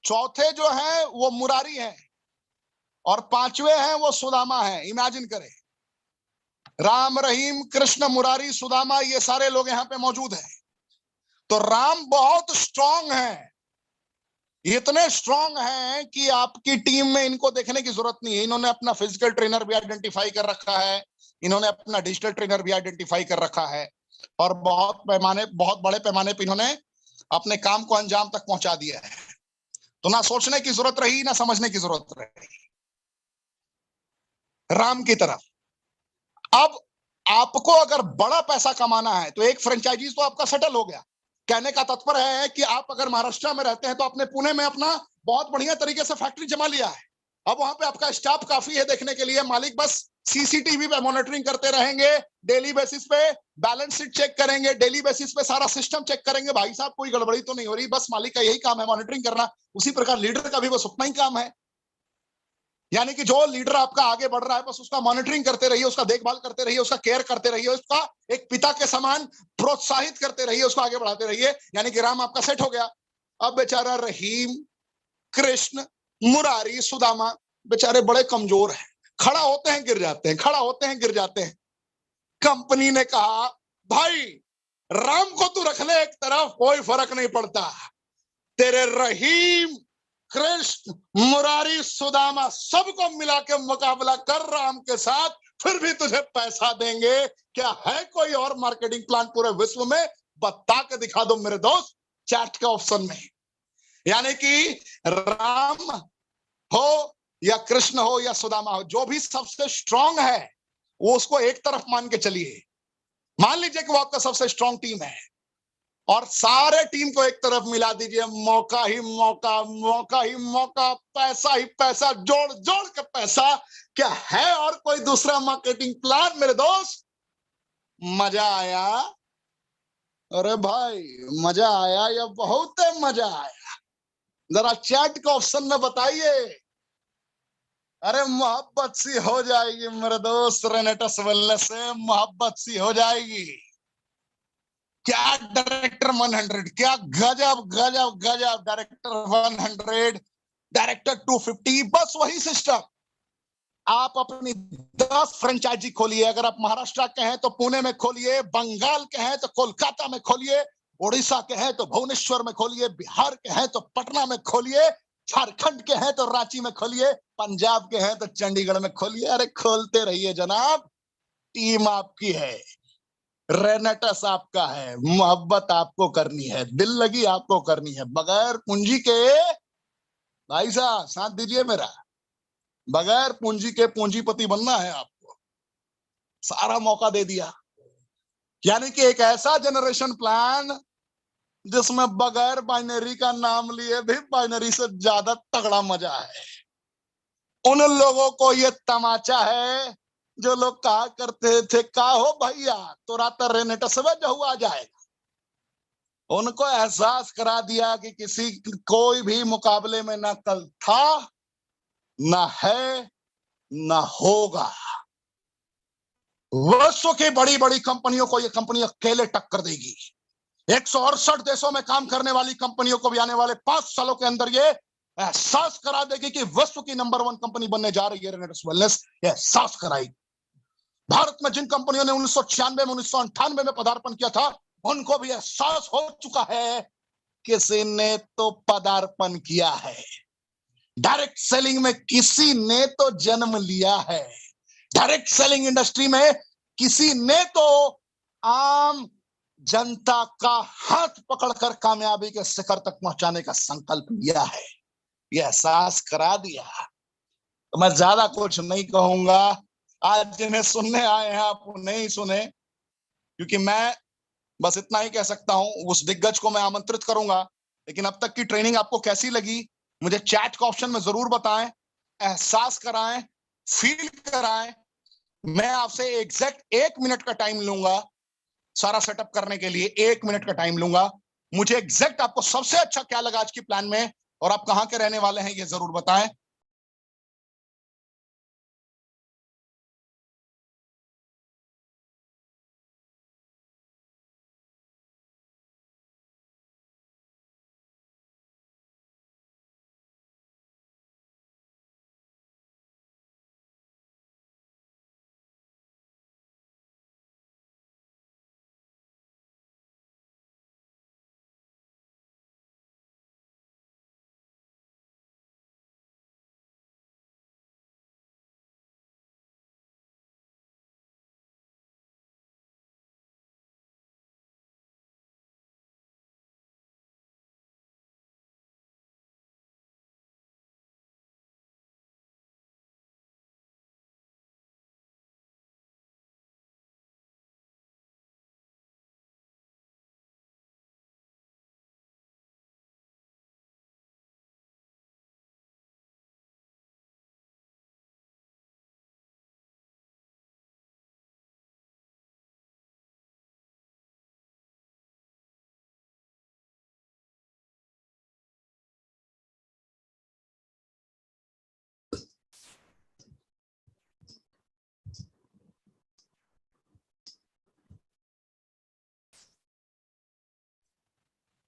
Speaker 1: चौथे जो है वो मुरारी है, और पांचवे हैं वो सुदामा है। इमेजिन करें, राम, रहीम, कृष्ण, मुरारी, सुदामा, ये सारे लोग यहां पे मौजूद हैं। तो राम बहुत स्ट्रांग है, इतने स्ट्रांग हैं कि आपकी टीम में इनको देखने की जरूरत नहीं है। इन्होंने अपना फिजिकल ट्रेनर भी आइडेंटिफाई कर रखा है, इन्होंने अपना डिजिटल ट्रेनर भी आइडेंटिफाई कर रखा है, और बहुत बड़े पैमाने पर इन्होंने अपने काम को अंजाम तक पहुंचा दिया है। तो ना सोचने की जरूरत रही, ना समझने की जरूरत रही, राम की तरफ। अब आपको अगर बड़ा पैसा कमाना है तो एक फ्रेंचाइजी तो आपका सेटल हो गया। कहने का तात्पर्य है कि आप अगर महाराष्ट्र में रहते हैं तो आपने पुणे में अपना बहुत बढ़िया तरीके से फैक्ट्री जमा लिया है। अब वहां पे आपका स्टाफ काफी है देखने के लिए, मालिक बस सीसीटीवी पे मॉनिटरिंग करते रहेंगे, डेली बेसिस पे बैलेंस शीट चेक करेंगे, डेली बेसिस पे सारा सिस्टम चेक करेंगे, भाई साहब कोई गड़बड़ी तो नहीं हो रही। बस मालिक का यही काम है, मॉनिटरिंग करना। उसी प्रकार लीडर का भी बस उतना ही काम है, यानी कि जो लीडर आपका आगे बढ़ रहा है बस उसका मॉनिटरिंग करते रहिए, उसका देखभाल करते रहिए, उसका केयर करते रहिए, उसका एक पिता के समान प्रोत्साहित करते रहिए, उसको आगे बढ़ाते रहिए। यानी कि राम आपका सेट हो गया। अब बेचारा रहीम, कृष्ण, मुरारी, सुदामा बेचारे बड़े कमजोर हैं, खड़ा होते हैं गिर जाते हैं, खड़ा होते हैं गिर जाते हैं। कंपनी ने कहा भाई राम को तू रख ले एक तरफ, कोई फर्क नहीं पड़ता, तेरे रहीम, कृष्ण, मुरारी, सुदामा सबको मिला के मुकाबला कर राम के साथ, फिर भी तुझे पैसा देंगे। क्या है कोई और मार्केटिंग प्लान पूरे विश्व में? बता के दिखा दो मेरे दोस्त, चैट के ऑप्शन में। यानी कि राम हो या कृष्ण हो या सुदामा हो, जो भी सबसे स्ट्रांग है वो उसको एक तरफ मान के चलिए। मान लीजिए कि वो आपका सबसे स्ट्रांग टीम है, और सारे टीम को एक तरफ मिला दीजिए, मौका ही मौका, मौका ही मौका, पैसा ही पैसा, जोड़ जोड़ के पैसा। क्या है और कोई दूसरा मार्केटिंग प्लान मेरे दोस्त? मजा आया? अरे भाई मजा आया या बहुत मजा आया? जरा चैट के ऑप्शन में बताइए। अरे मोहब्बत सी हो जाएगी मेरे दोस्त, रेनेटस वेलनेस से मोहब्बत सी हो जाएगी। क्या डायरेक्टर 100, क्या गजब गजब गजब, डायरेक्टर 100, डायरेक्टर 250, बस वही सिस्टम। आप अपनी 10 फ्रेंचाइजी खोलिए। अगर आप महाराष्ट्र के हैं तो पुणे में खोलिए, बंगाल के हैं तो कोलकाता में खोलिए, उड़ीसा के हैं तो भुवनेश्वर में खोलिए, बिहार के हैं तो पटना में खोलिए, झारखंड के हैं तो रांची में खोलिए, पंजाब के हैं तो चंडीगढ़ में खोलिए। अरे खोलते रहिए जनाब, टीम आपकी है, रेनेटस आपका है, मोहब्बत आपको करनी है, दिल लगी आपको करनी है, बगैर पूंजी के। भाई साहब साथ दीजिए मेरा, बगैर पूंजी के पूंजीपति बनना है आपको, सारा मौका दे दिया। यानी कि एक ऐसा जनरेशन प्लान जिसमें बगैर बाइनरी का नाम लिए भी बाइनरी से ज्यादा तगड़ा मजा है। उन लोगों को ये तमाचा है जो लोग कहा करते थे का हो भैया तोरा तो रेनेटस में जो आ जाएगा। उनको एहसास करा दिया कि किसी कोई भी मुकाबले में ना कल था, ना है, ना होगा। विश्व की बड़ी बड़ी कंपनियों को ये कंपनी अकेले टक्कर देगी। 168 देशों में काम करने वाली कंपनियों को भी आने वाले 5 सालों के अंदर ये एहसास करा देगी कि विश्व की नंबर 1 कंपनी बनने जा रही है रेनेटस वेलनेस। ये एहसास कराई। भारत में जिन कंपनियों ने 1996 में 1998 में पदार्पण किया था, उनको भी एहसास हो चुका है किसी ने तो पदार्पण किया है, डायरेक्ट सेलिंग में किसी ने तो जन्म लिया है, डायरेक्ट सेलिंग इंडस्ट्री में किसी ने तो आम जनता का हाथ पकड़कर कामयाबी के शिखर तक पहुंचाने का संकल्प लिया है, यह एहसास करा दिया। तो मैं ज्यादा कुछ नहीं कहूंगा, आज जिन्हें सुनने आए हैं आप नहीं सुने, क्योंकि मैं बस इतना ही कह सकता हूं। उस दिग्गज को मैं आमंत्रित करूंगा, लेकिन अब तक की ट्रेनिंग आपको कैसी लगी मुझे चैट का ऑप्शन में जरूर बताएं, एहसास कराएं, फील कराएं। मैं आपसे एग्जैक्ट 1 मिनट का टाइम लूंगा सारा सेटअप करने के लिए, 1 मिनट का टाइम लूंगा। मुझे एग्जैक्ट आपको सबसे अच्छा क्या लगा आज की प्लान में, और आप कहां के रहने वाले हैं ये जरूर बताएं।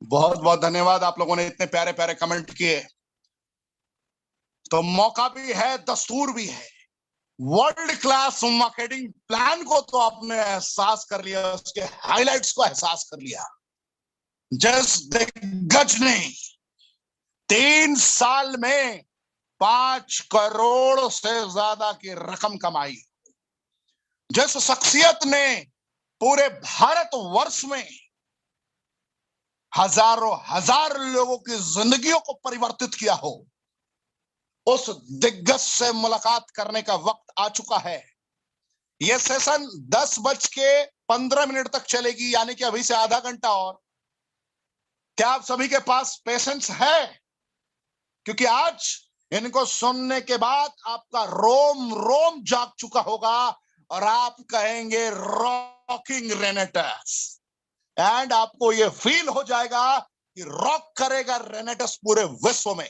Speaker 1: बहुत बहुत धन्यवाद, आप लोगों ने इतने प्यारे प्यारे कमेंट किए। तो मौका भी है, दस्तूर भी है। वर्ल्ड क्लास मार्केटिंग प्लान को तो आपने एहसास कर लिया, उसके हाइलाइट्स को एहसास कर लिया। जिस दिग्गज ने 3 साल में 5 करोड़ से ज्यादा की रकम कमाई, जिस शख्सियत ने पूरे भारत वर्ष में हजारों हजार लोगों की जिंदगियों को परिवर्तित किया हो, उस दिग्गज से मुलाकात करने का वक्त आ चुका है। यह सेशन 10:15 तक चलेगी, यानी कि अभी से आधा घंटा और। क्या आप सभी के पास पेशेंस है? क्योंकि आज इनको सुनने के बाद आपका रोम रोम जाग चुका होगा और आप कहेंगे रॉकिंग रेनेटस, एंड आपको यह फील हो जाएगा कि रॉक करेगा रेनेटस पूरे विश्व में।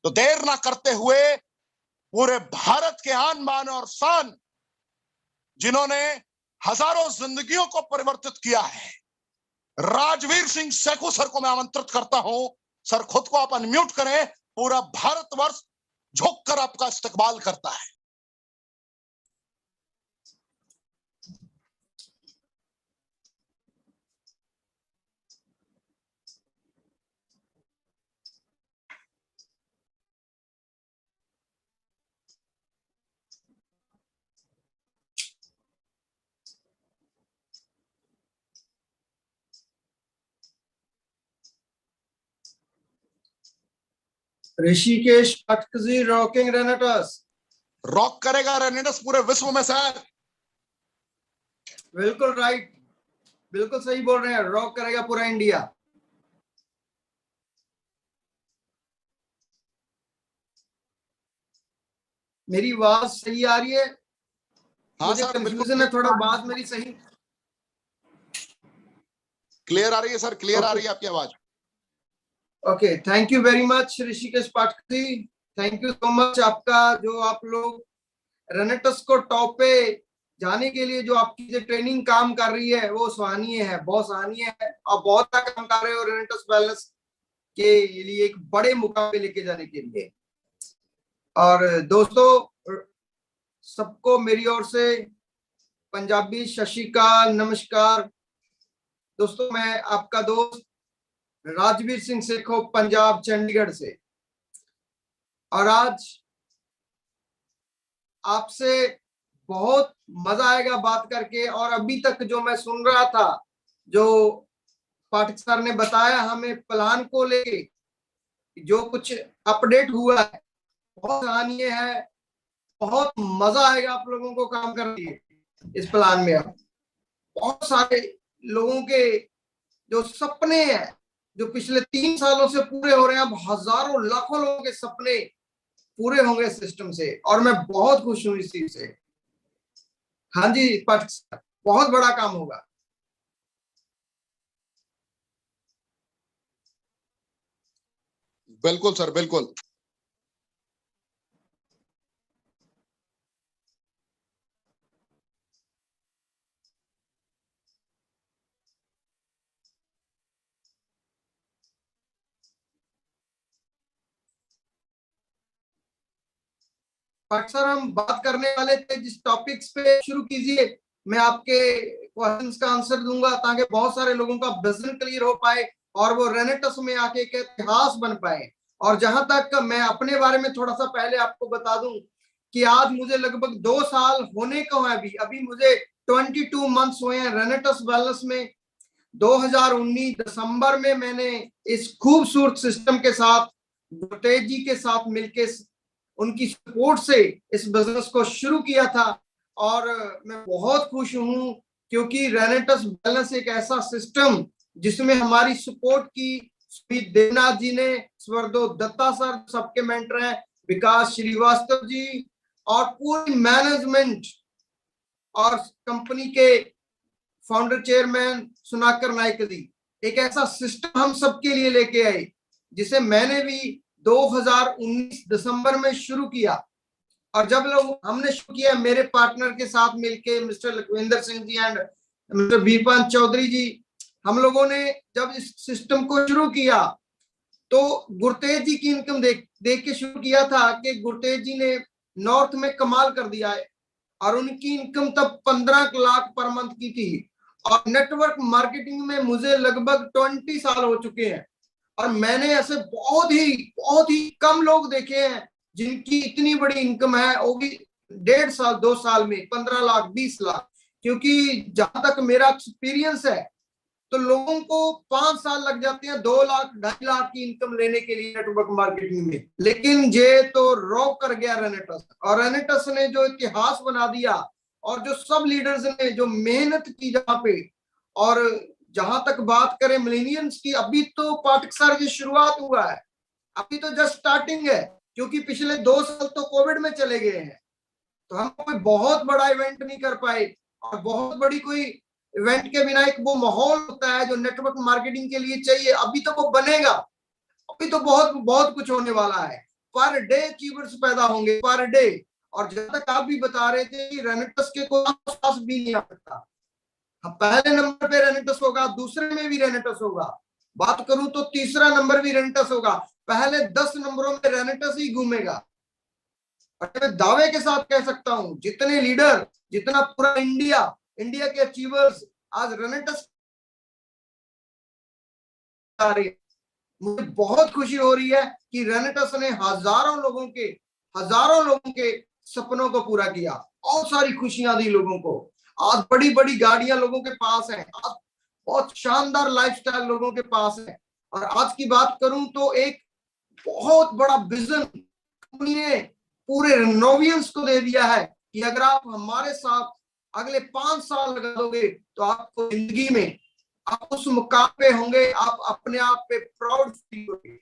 Speaker 1: तो देर ना करते हुए पूरे भारत के आन बान और शान, जिन्होंने हजारों जिंदगियों को परिवर्तित किया है, राजवीर सिंह सेखू सर को मैं आमंत्रित करता हूं। सर खुद को आप अनम्यूट करें, पूरा भारतवर्ष झुककर आपका इस्तकबाल करता है।
Speaker 2: ऋषिकेश पाठक जी, रॉकिंग रेनेटस।
Speaker 1: रॉक करेगा रेनेटस पूरे विश्व में सर।
Speaker 2: बिल्कुल राइट, बिल्कुल सही बोल रहे हैं, रॉक करेगा पूरा इंडिया। मेरी आवाज सही आ रही है?
Speaker 1: हाँ
Speaker 2: मुझे
Speaker 1: सर,
Speaker 2: कंफ्यूजन है थोड़ा, बात मेरी सही
Speaker 1: क्लियर आ रही है सर, क्लियर आ रही है आपकी आवाज।
Speaker 2: Okay, thank you very much Rishikesh Pathak ji, thank you so much. आपका जो आप लोग रेनेटस को टॉप पे जाने के लिए जो आपकी जो ट्रेनिंग काम कर रही है वो सराहनीय है, बहुत सराहनीय है। आप बहुत अच्छा काम कर रहे हो रेनेटस वेलनेस के लिए एक बड़े मुकाम पे लेके जाने के लिए। और दोस्तों सबको मेरी ओर से पंजाबी सत श्री अकाल, नमस्कार। दोस्तों मैं आपका दोस्त राजवीर सिंह सेखो पंजाब चंडीगढ़ से। और आज आपसे बहुत मजा आएगा बात करके। और अभी तक जो मैं सुन रहा था, जो पाठक सर ने बताया हमें प्लान को लेके, जो कुछ अपडेट हुआ है बहुत सराहनीय है। बहुत मजा आएगा आप लोगों को काम करके इस प्लान में। अब बहुत सारे लोगों के जो सपने हैं, जो पिछले 3 सालों से पूरे हो रहे हैं, अब हजारों लाखों लोगों के सपने पूरे होंगे सिस्टम से। और मैं बहुत खुश हूं इस चीज से। हाँ जी पाठक सर, बहुत बड़ा काम होगा।
Speaker 1: बिल्कुल सर, बिल्कुल।
Speaker 2: पाठक सर, हम बात करने वाले थे जिस टॉपिक्स पे, शुरू कीजिए। मैं आपके क्वेश्चंस का आंसर दूंगा ताकि बहुत सारे लोगों का विजन क्लियर हो पाए और वो रेनेटस में आके एक इतिहास बन पाए। और जहां तक मैं अपने बारे में थोड़ा सा पहले आपको बता दूं कि आज मुझे लगभग 2 साल होने को है। अभी मुझे 22 मंथ्स हुए हैं रेनेटस वेलनेस में। 2019 दिसंबर में मैंने इस खूबसूरत सिस्टम के साथ, गुरतेज जी के साथ मिलके, उनकी सपोर्ट से इस बिजनेस को शुरू किया था। और मैं बहुत खुश हूं क्योंकि रेनेटस वेलनेस एक ऐसा सिस्टम जिसमें हमारी सपोर्ट की सुमित देवनाथ जी ने, स्वर्दो दत्ता सर सबके मेंटर हैं, विकास श्रीवास्तव जी और पूरी मैनेजमेंट और कंपनी के फाउंडर चेयरमैन सुनाकर नायक जी, एक ऐसा सिस्टम हम सबके लिए लेके आए जिसे मैंने भी 2019 दिसंबर में शुरू किया। और जब लोग हमने शुरू किया मेरे पार्टनर के साथ मिलके, mister Lakhwinder Singh ji and mister Birpan Chaudhary ji, हम लोगों ने जब इस सिस्टम को शुरू किया तो गुरतेज जी की इनकम देख के शुरू किया था कि गुरतेज जी ने नॉर्थ में कमाल कर दिया है। और उनकी इनकम तब 15 लाख पर मंथ की थी। और नेटवर्क मार्केटिंग में मुझे लगभग 20 साल हो चुके हैं। और मैंने ऐसे बहुत ही कम लोग देखे हैं जिनकी इतनी बड़ी इनकम है, वो भी 1.5 साल 2 साल में 15 लाख 20 लाख। क्योंकि जहां तक मेरा एक्सपीरियंस है तो लोगों को 5 साल लग जाते हैं 2 लाख 2.5 लाख की इनकम लेने के लिए नेटवर्क मार्केटिंग में। लेकिन ये तो रॉक कर गया रेनेटस। और रेनेटस ने जो इतिहास बना दिया और जो सब लीडर्स ने जो मेहनत की जहां पे। और जहां तक बात करें मिलेनियंस की, अभी तो पाठक सर की शुरुआत हुआ है, अभी तो जस्ट स्टार्टिंग है। क्योंकि पिछले 2 साल तो कोविड में चले गए हैं, तो हम कोई बहुत बड़ा इवेंट नहीं कर पाए। और बहुत बड़ी कोई इवेंट के बिना एक वो माहौल होता है जो नेटवर्क मार्केटिंग के लिए चाहिए, अभी तो वो बनेगा। अभी तो बहुत बहुत कुछ होने वाला है। पर डे अचीवर्स पैदा होंगे पर डे। और जब तक आप भी बता रहे थे कि रेनेटस के कोई आसपास भी नहीं आ सकता। पहले नंबर पे रेनेटस होगा, दूसरे में भी रेनेटस होगा, बात करूं तो तीसरा नंबर भी रेनेटस होगा, पहले 10 नंबरों में रेनेटस ही घूमेगा। और मैं दावे के साथ कह सकता हूं जितने लीडर, जितना पूरा इंडिया के अचीवर्स आज रेनेटस आ रही है, मुझे बहुत खुशी हो रही है कि रेनेटस ने हजारों लोगों के सपनों को पूरा किया। बहुत सारी खुशियां दी लोगों को। आज बड़ी बड़ी गाड़ियां लोगों के पास हैं, आज बहुत शानदार लाइफस्टाइल लोगों के पास है। और आज की बात करूं तो एक बहुत बड़ा विजन कंपनी ने पूरे नोवियंस को दे दिया है कि अगर आप हमारे साथ अगले 5 साल लगा दोगे तो आपको जिंदगी में आप उस मुकाम पे होंगे, आप अपने आप पे प्राउड फील करोगे।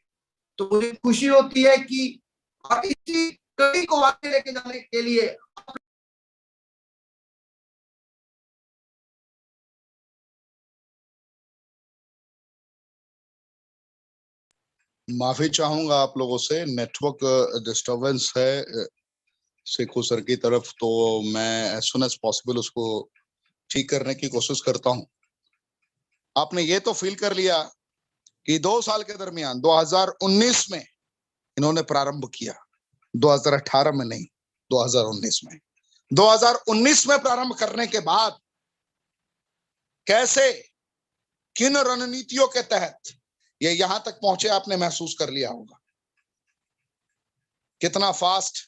Speaker 2: तो मुझे खुशी होती है कि और इसी कड़ी को आगे लेके जाने के लिए
Speaker 1: माफी चाहूंगा आप लोगों से, नेटवर्क डिस्टरबेंस है सेखो सर की तरफ, तो मैं एज सुन एज पॉसिबल उसको ठीक करने की कोशिश करता हूं। आपने ये तो फील कर लिया कि 2 साल के दरमियान 2019 में इन्होंने प्रारंभ किया, 2018 में नहीं, 2019 में। 2019 में प्रारंभ करने के बाद कैसे, किन रणनीतियों के तहत ये यहां तक पहुंचे आपने महसूस कर लिया होगा कितना फास्ट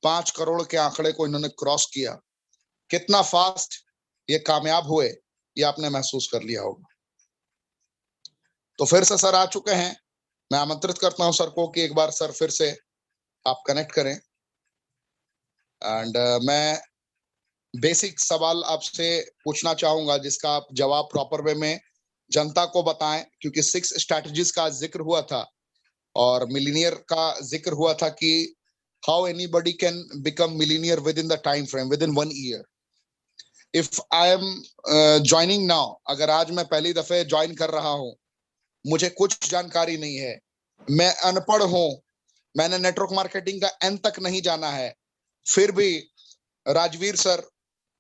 Speaker 1: 5 करोड़ के आंकड़े को इन्होंने क्रॉस किया, कितना फास्ट ये कामयाब हुए, ये आपने महसूस कर लिया होगा। तो फिर से सर आ चुके हैं, मैं आमंत्रित करता हूं सर को कि एक बार सर फिर से आप कनेक्ट करें। एंड मैं बेसिक सवाल आपसे पूछना चाहूंगा जिसका आप जवाब प्रॉपर वे में जनता को बताएं, क्योंकि 6 स्ट्रैटेजीज का जिक्र हुआ था और मिलीनियर का जिक्र हुआ था कि how anybody can become millionaire with in the time frame, with in 1 year. If I am joining now, अगर आज मैं पहली दफे ज्वाइन कर रहा हूं, मुझे कुछ जानकारी नहीं है, मैं अनपढ़ हूं, मैंने नेटवर्क मार्केटिंग का एन तक नहीं जाना है, फिर भी राजवीर सर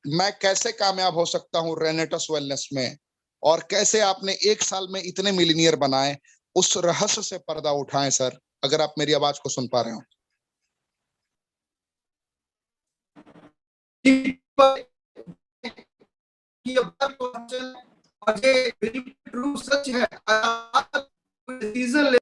Speaker 1: मैं कैसे कामयाब हो सकता हूं रेनेटस वेलनेस में, और कैसे आपने 1 साल में इतने मिलीनियर बनाए, उस रहस्य से पर्दा उठाएं सर, अगर आप मेरी आवाज को सुन पा रहे हो।
Speaker 2: ये बिल्कुल ट्रू सच है। डिसीजन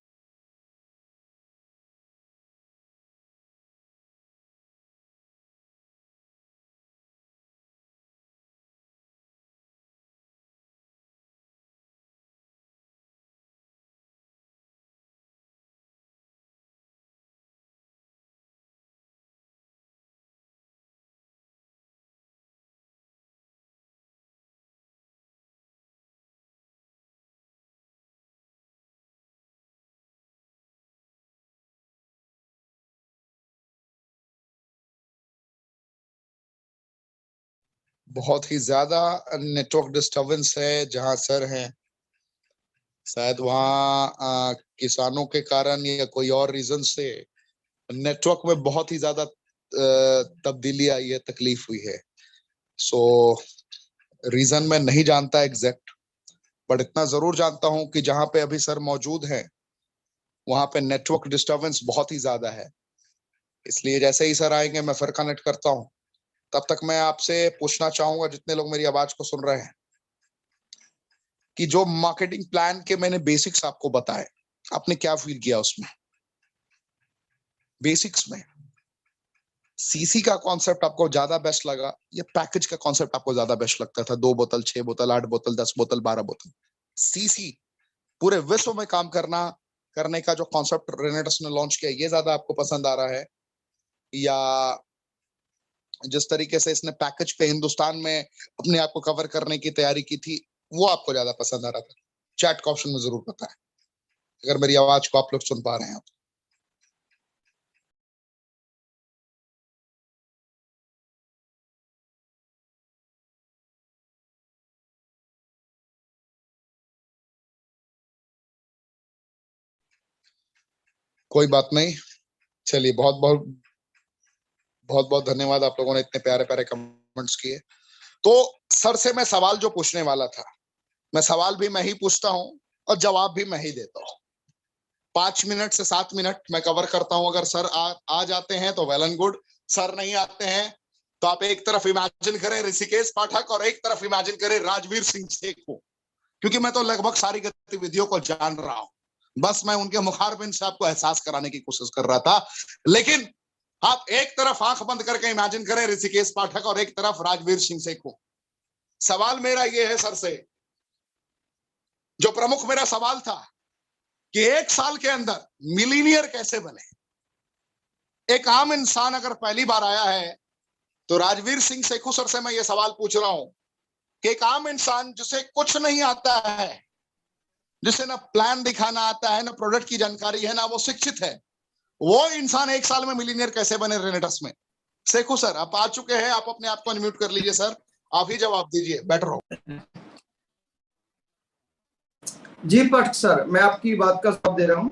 Speaker 1: बहुत ही ज्यादा नेटवर्क डिस्टरबेंस है जहां सर हैं, शायद वहां किसानों के कारण या कोई और रीजन से नेटवर्क में बहुत ही ज्यादा तब्दीली आई है, तकलीफ हुई है। सो रीजन मैं नहीं जानता एग्जैक्ट, बट इतना जरूर जानता हूं कि जहां पे अभी सर मौजूद हैं वहां पे नेटवर्क डिस्टरबेंस बहुत ही ज्यादा है। इसलिए जैसे ही सर आएंगे मैं फिर कनेक्ट करता हूं। तब तक मैं आपसे पूछना चाहूंगा, जितने लोग मेरी आवाज को सुन रहे हैं, कि जो मार्केटिंग प्लान के मैंने बेसिक्स आपको बताए, आपने क्या फील किया उसमें? बेसिक्स में सीसी का कॉन्सेप्ट आपको ज्यादा बेस्ट लगा या पैकेज का कॉन्सेप्ट आपको ज्यादा बेस्ट लगता था? 2 बोतल, 6 बोतल, 8 बोतल, 10 बोतल, 12 बोतल, सीसी पूरे विश्व में काम करने का जो कॉन्सेप्ट रेनेटस ने लॉन्च किया, ये ज्यादा आपको पसंद आ रहा है, या जिस तरीके से इसने पैकेज पे हिंदुस्तान में अपने आप को कवर करने की तैयारी की थी, वो आपको ज्यादा पसंद आ रहा था? चैट का ऑप्शन में जरूर बताएं अगर मेरी आवाज को आप लोग सुन पा रहे हैं। कोई बात नहीं, चलिए बहुत बहुत धन्यवाद, आप लोगों ने इतने प्यारे प्यारे कमेंट्स किए। तो सर से मैं सवाल जो पूछने वाला था, मैं सवाल भी मैं ही पूछता हूं और जवाब भी मैं ही देता हूं। 5 मिनट से 7 मिनट मैं कवर करता हूं। अगर सर आ जाते हैं तो वेल एंड गुड, सर नहीं आते हैं तो आप एक तरफ इमेजिन करें ऋषिकेश पाठक और एक तरफ इमेजिन करें राजवीर सिंह सेखू, क्योंकि मैं तो लगभग सारी गतिविधियों को जान रहा हूं, बस मैं उनके मुखारबिन से आपको एहसास कराने की कोशिश कर रहा था। लेकिन आप एक तरफ आंख बंद करके इमेजिन करें ऋषिकेश पाठक और एक तरफ राजवीर सिंह सेखू। सवाल मेरा ये है सर से, जो प्रमुख मेरा सवाल था कि 1 साल के अंदर मिलीनियर कैसे बने। एक आम इंसान अगर पहली बार आया है तो राजवीर सिंह सेखू सर से मैं ये सवाल पूछ रहा हूं कि एक आम इंसान जिसे कुछ नहीं आता है, जिसे ना प्लान दिखाना आता है, ना प्रोडक्ट की जानकारी है, ना वो शिक्षित है, वो इंसान 1 साल में मिलीनियर कैसे बने रेनेटस में? सेखू सर आप आ चुके हैं, आप अपने आप को अनम्यूट कर लीजिए सर, आप ही जवाब दीजिए, बेटर हो।
Speaker 2: जी पट सर, मैं आपकी बात का जवाब दे रहा हूँ।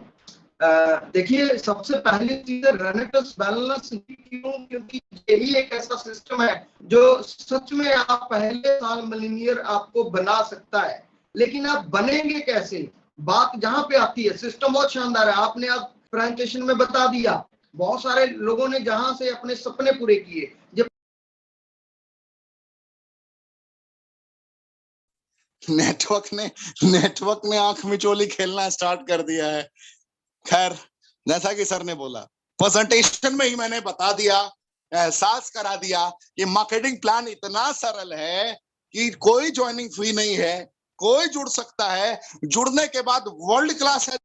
Speaker 2: देखिए, सबसे पहली चीज है रेनेटस वेलनेस क्यों, क्योंकि यही एक ऐसा सिस्टम है जो सच में आप पहले साल मिलीनियर आपको बना सकता है। लेकिन आप बनेंगे कैसे, बात जहां पे आती है। सिस्टम बहुत शानदार है, आपने आप प्रेजेंटेशन में बता दिया, बहुत सारे लोगों ने जहां से अपने सपने पूरे किए। जब
Speaker 1: नेटवर्क ने आंख मिचोली खेलना स्टार्ट कर दिया है। खैर, जैसा कि सर ने बोला, प्रेजेंटेशन में ही मैंने बता दिया, एहसास करा दिया कि मार्केटिंग प्लान इतना सरल है कि कोई ज्वाइनिंग फी नहीं है, कोई जुड़ सकता है, जुड़ने के बाद वर्ल्ड क्लास है।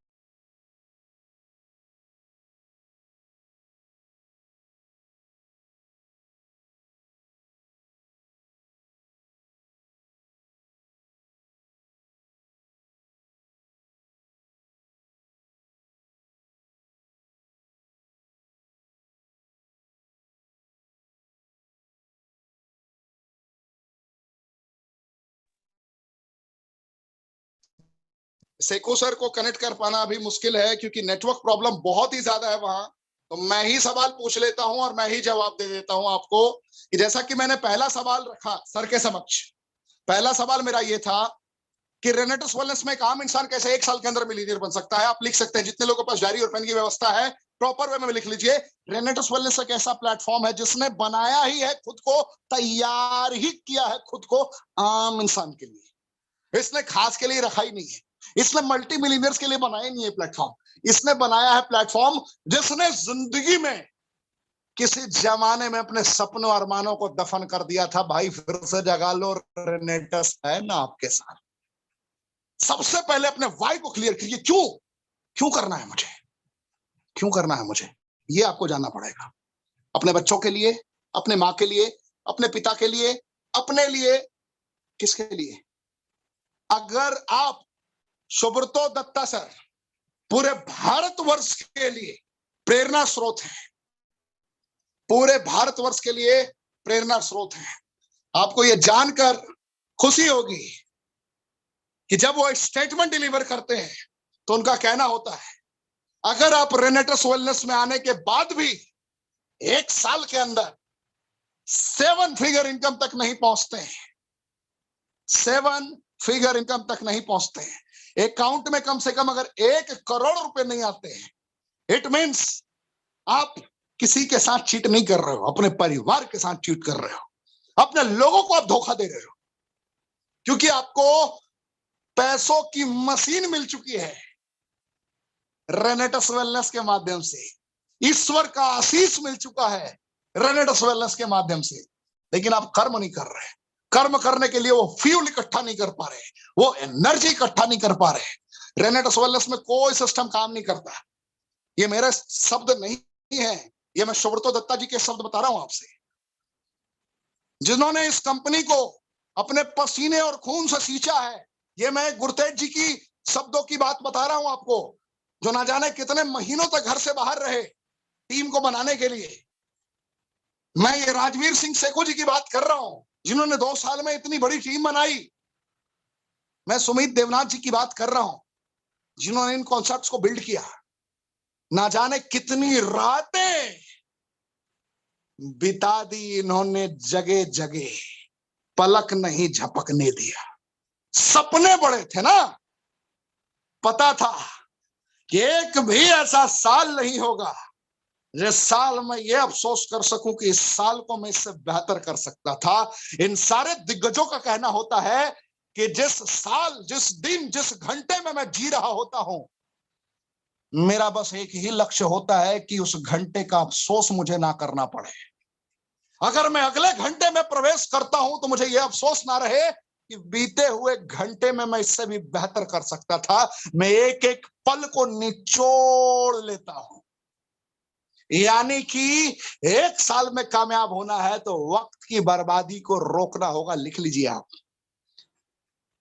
Speaker 1: सेको सर को कनेक्ट कर पाना अभी मुश्किल है क्योंकि नेटवर्क प्रॉब्लम बहुत ही ज्यादा है वहां। तो मैं ही सवाल पूछ लेता हूं और मैं ही जवाब दे देता हूं आपको कि जैसा कि मैंने पहला सवाल रखा सर के समक्ष। पहला सवाल मेरा ये था कि रेनेटस वेलनेस में एक आम इंसान कैसे 1 साल के अंदर मिलीनियर बन सकता है। आप लिख सकते हैं, जितने लोगों के पास डायरी और पेन की व्यवस्था है, प्रॉपर वे में लिख लीजिए। रेनेटस वेलनेस एक ऐसा प्लेटफॉर्म है जिसने बनाया ही है खुद को, तैयार ही किया है खुद को आम इंसान के लिए। इसने खास के लिए रखा ही नहीं है, इसने मल्टी मिलीनियर्स के लिए बनाया नहीं है प्लेटफॉर्म। इसने बनाया है प्लेटफॉर्म जिसने जिंदगी में किसी जमाने में अपने सपनों और अरमानों को दफन कर दिया था। भाई फिर से जगा लो, रेनेटस है ना आपके साथ। सबसे पहले अपने वाई को क्लियर कीजिए। क्यों करना है मुझे, क्यों करना है मुझे, ये आपको जानना पड़ेगा। अपने बच्चों के लिए, अपने माँ के लिए, अपने पिता के लिए, अपने लिए, किसके लिए? अगर आप सुब्रतो दत्ता सर पूरे भारतवर्ष के लिए प्रेरणा स्रोत है, पूरे भारतवर्ष के लिए प्रेरणा स्रोत है। आपको यह जानकर खुशी होगी कि जब वो स्टेटमेंट डिलीवर करते हैं तो उनका कहना होता है, अगर आप रेनेटस वेलनेस में आने के बाद भी 1 साल के अंदर 7 फिगर इनकम तक नहीं पहुंचते हैं, 7 फिगर इनकम तक नहीं पहुंचते हैं, अकाउंट में कम से कम अगर 1 करोड़ रुपए नहीं आते हैं, इट मीन्स आप किसी के साथ चीट नहीं कर रहे हो, अपने परिवार के साथ चीट कर रहे हो, अपने लोगों को आप धोखा दे रहे हो। क्योंकि आपको पैसों की मशीन मिल चुकी है रेनेटस वेलनेस के माध्यम से, ईश्वर का आशीष मिल चुका है रेनेटस वेलनेस के माध्यम से, लेकिन आप कर्म नहीं कर रहे। कर्म करने के लिए वो फ्यूल इकट्ठा नहीं कर पा रहे, वो एनर्जी इकट्ठा नहीं कर पा रहे। रेनेटस वेलनेस में कोई सिस्टम काम नहीं करता। ये मेरे शब्द नहीं है, ये मैं सुब्रतो दत्ता जी के शब्द बता रहा हूं आपसे, जिन्होंने इस कंपनी को अपने पसीने और खून से सींचा है। ये मैं गुरतेज जी की शब्दों की बात बता रहा हूं आपको, जो ना जाने कितने महीनों तक घर से बाहर रहे टीम को बनाने के लिए। मैं ये राजवीर सिंह सेखो जी की बात कर रहा हूं, जिन्होंने 2 साल में इतनी बड़ी टीम बनाई। मैं सुमित देवनाथ जी की बात कर रहा हूं, जिन्होंने इन कॉन्सेप्ट्स को बिल्ड किया। ना जाने कितनी रातें बिता दी इन्होंने जगह जगह, पलक नहीं झपकने दिया। सपने बड़े थे ना, पता था कि एक भी ऐसा साल नहीं होगा जिस साल में ये अफसोस कर सकूं कि इस साल को मैं इससे बेहतर कर सकता था। इन सारे दिग्गजों का कहना होता है कि जिस साल, जिस दिन, जिस घंटे में मैं जी रहा होता हूं, मेरा बस एक ही लक्ष्य होता है कि उस घंटे का अफसोस मुझे ना करना पड़े। अगर मैं अगले घंटे में प्रवेश करता हूं तो मुझे यह अफसोस ना रहे कि बीते हुए घंटे में मैं इससे भी बेहतर कर सकता था। मैं एक एक पल को निचोड़ लेता हूं। यानी कि 1 साल में कामयाब होना है तो वक्त की बर्बादी को रोकना होगा। लिख लीजिए आप,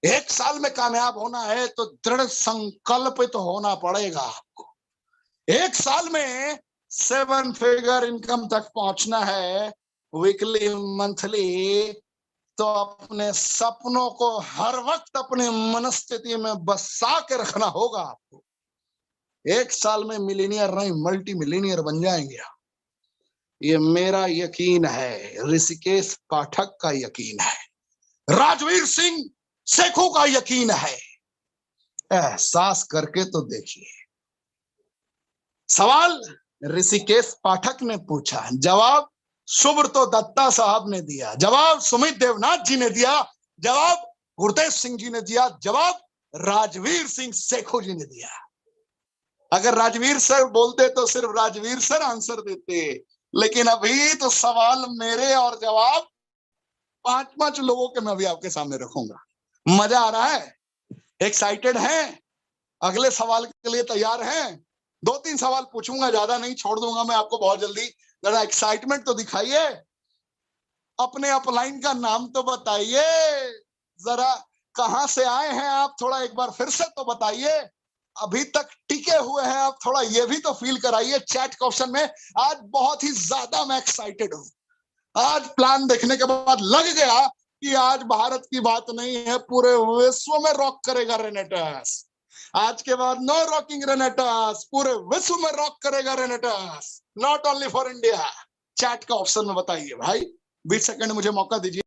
Speaker 1: 1 साल में कामयाब होना है तो दृढ़ संकल्पित तो होना पड़ेगा आपको। 1 साल में 7 फिगर इनकम तक पहुंचना है, वीकली, मंथली, तो अपने सपनों को हर वक्त अपनी मनस्थिति में बसा के रखना होगा आपको। 1 साल में मिलीनियर नहीं, मल्टी मिलीनियर बन जाएंगे आप। ये मेरा यकीन है, ऋषिकेश पाठक का यकीन है, राजवीर सिंह सेखों का यकीन है। एहसास करके तो देखिए। सवाल ऋषिकेश पाठक ने पूछा, जवाब सुब्रतो दत्ता साहब ने दिया, जवाब सुमित देवनाथ जी ने दिया, जवाब गुरतेज सिंह जी ने दिया जवाब, राजवीर सिंह सेखो जी ने दिया। अगर राजवीर सर बोलते तो सिर्फ राजवीर सर आंसर देते, लेकिन अभी तो सवाल मेरे और जवाब 5-5 लोगों के मैं अभी आपके सामने रखूंगा। मजा आ रहा है? एक्साइटेड हैं? अगले सवाल के लिए तैयार हैं? 2-3 सवाल पूछूंगा, ज्यादा नहीं, छोड़ दूंगा मैं आपको बहुत जल्दी। जरा एक्साइटमेंट तो दिखाइए, अपने अपलाइन का नाम तो बताइए, जरा कहां से आए हैं आप, थोड़ा एक बार फिर से तो बताइए। अभी तक टिके हुए हैं आप, थोड़ा ये भी तो फील कराइए चैट के ऑप्शन में। आज बहुत ही ज्यादा मैं एक्साइटेड हूं। आज प्लान देखने के बाद लग गया कि आज भारत की बात नहीं है, पूरे विश्व में रॉक करेगा रेनेटस। आज के बाद नो रॉकिंग रेनेटस, पूरे विश्व में रॉक करेगा रेनेटस, not only for India. Chat का ऑप्शन में बताइए भाई, 20 सेकंड मुझे मौका दीजिए।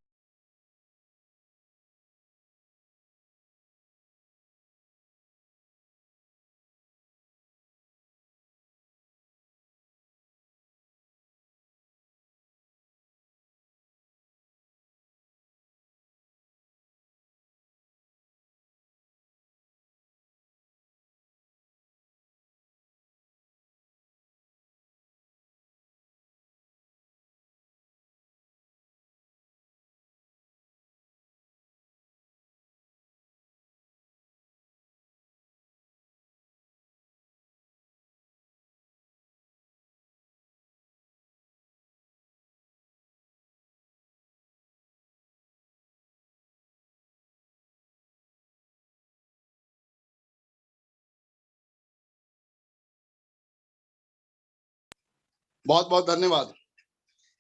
Speaker 1: बहुत बहुत धन्यवाद।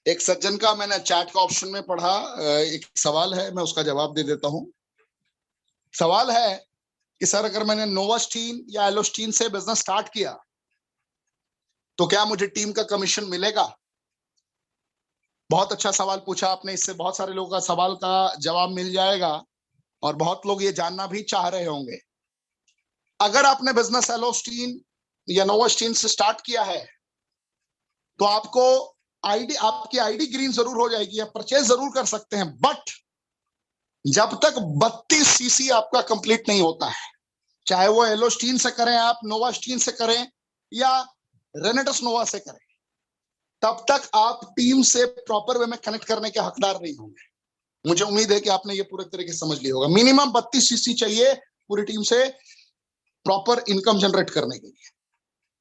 Speaker 1: एक सज्जन का मैंने चैट का ऑप्शन में पढ़ा, एक सवाल है, मैं उसका जवाब दे देता हूं। सवाल है कि सर अगर मैंने नोवास्टीन या एलोस्टीन से बिजनेस स्टार्ट किया तो क्या मुझे टीम का कमीशन मिलेगा? बहुत अच्छा सवाल पूछा आपने, इससे बहुत सारे लोगों का सवाल का जवाब मिल जाएगा और बहुत लोग ये जानना भी चाह रहे होंगे। अगर आपने बिजनेस एलोस्टीन या नोवास्टीन से स्टार्ट किया है तो आपको आपकी आईडी ग्रीन जरूर हो जाएगी, आप परचेज जरूर कर सकते हैं, बट जब तक 32 सीसी आपका कंप्लीट नहीं होता है, चाहे वो एलोस्टीन से करें आप, नोवास्टीन से करें या रेनेटस नोवा से करें, तब तक आप टीम से प्रॉपर वे में कनेक्ट करने के हकदार नहीं होंगे। मुझे उम्मीद है कि आपने ये पूरे तरीके से समझ लिया होगा। मिनिमम 32 सीसी चाहिए पूरी टीम से प्रॉपर इनकम जनरेट करने के लिए।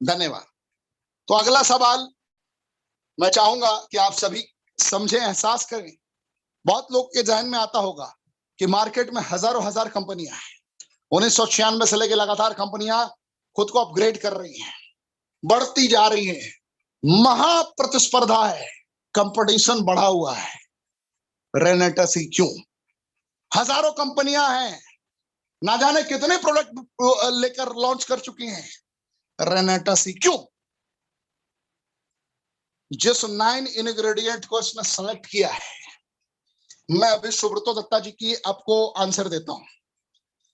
Speaker 1: धन्यवाद। तो अगला सवाल मैं चाहूंगा कि आप सभी समझें, एहसास करें। बहुत लोग के जहन में आता होगा कि मार्केट में हजारों हजार कंपनियां हैं, 1996 से लेकर लगातार कंपनियां खुद को अपग्रेड कर रही हैं, बढ़ती जा रही हैं, महाप्रतिस्पर्धा है, कंपटीशन बढ़ा हुआ है। रेनेटस ही क्यों? हजारों कंपनियां हैं, ना जाने कितने प्रोडक्ट लेकर लॉन्च कर चुकी हैं। रेनेटस ही क्यों? जिस 9 इंग्रेडिएंट को इसने सेलेक्ट किया है, मैं अभी सुब्रतो दत्ता जी की आपको आंसर देता हूं।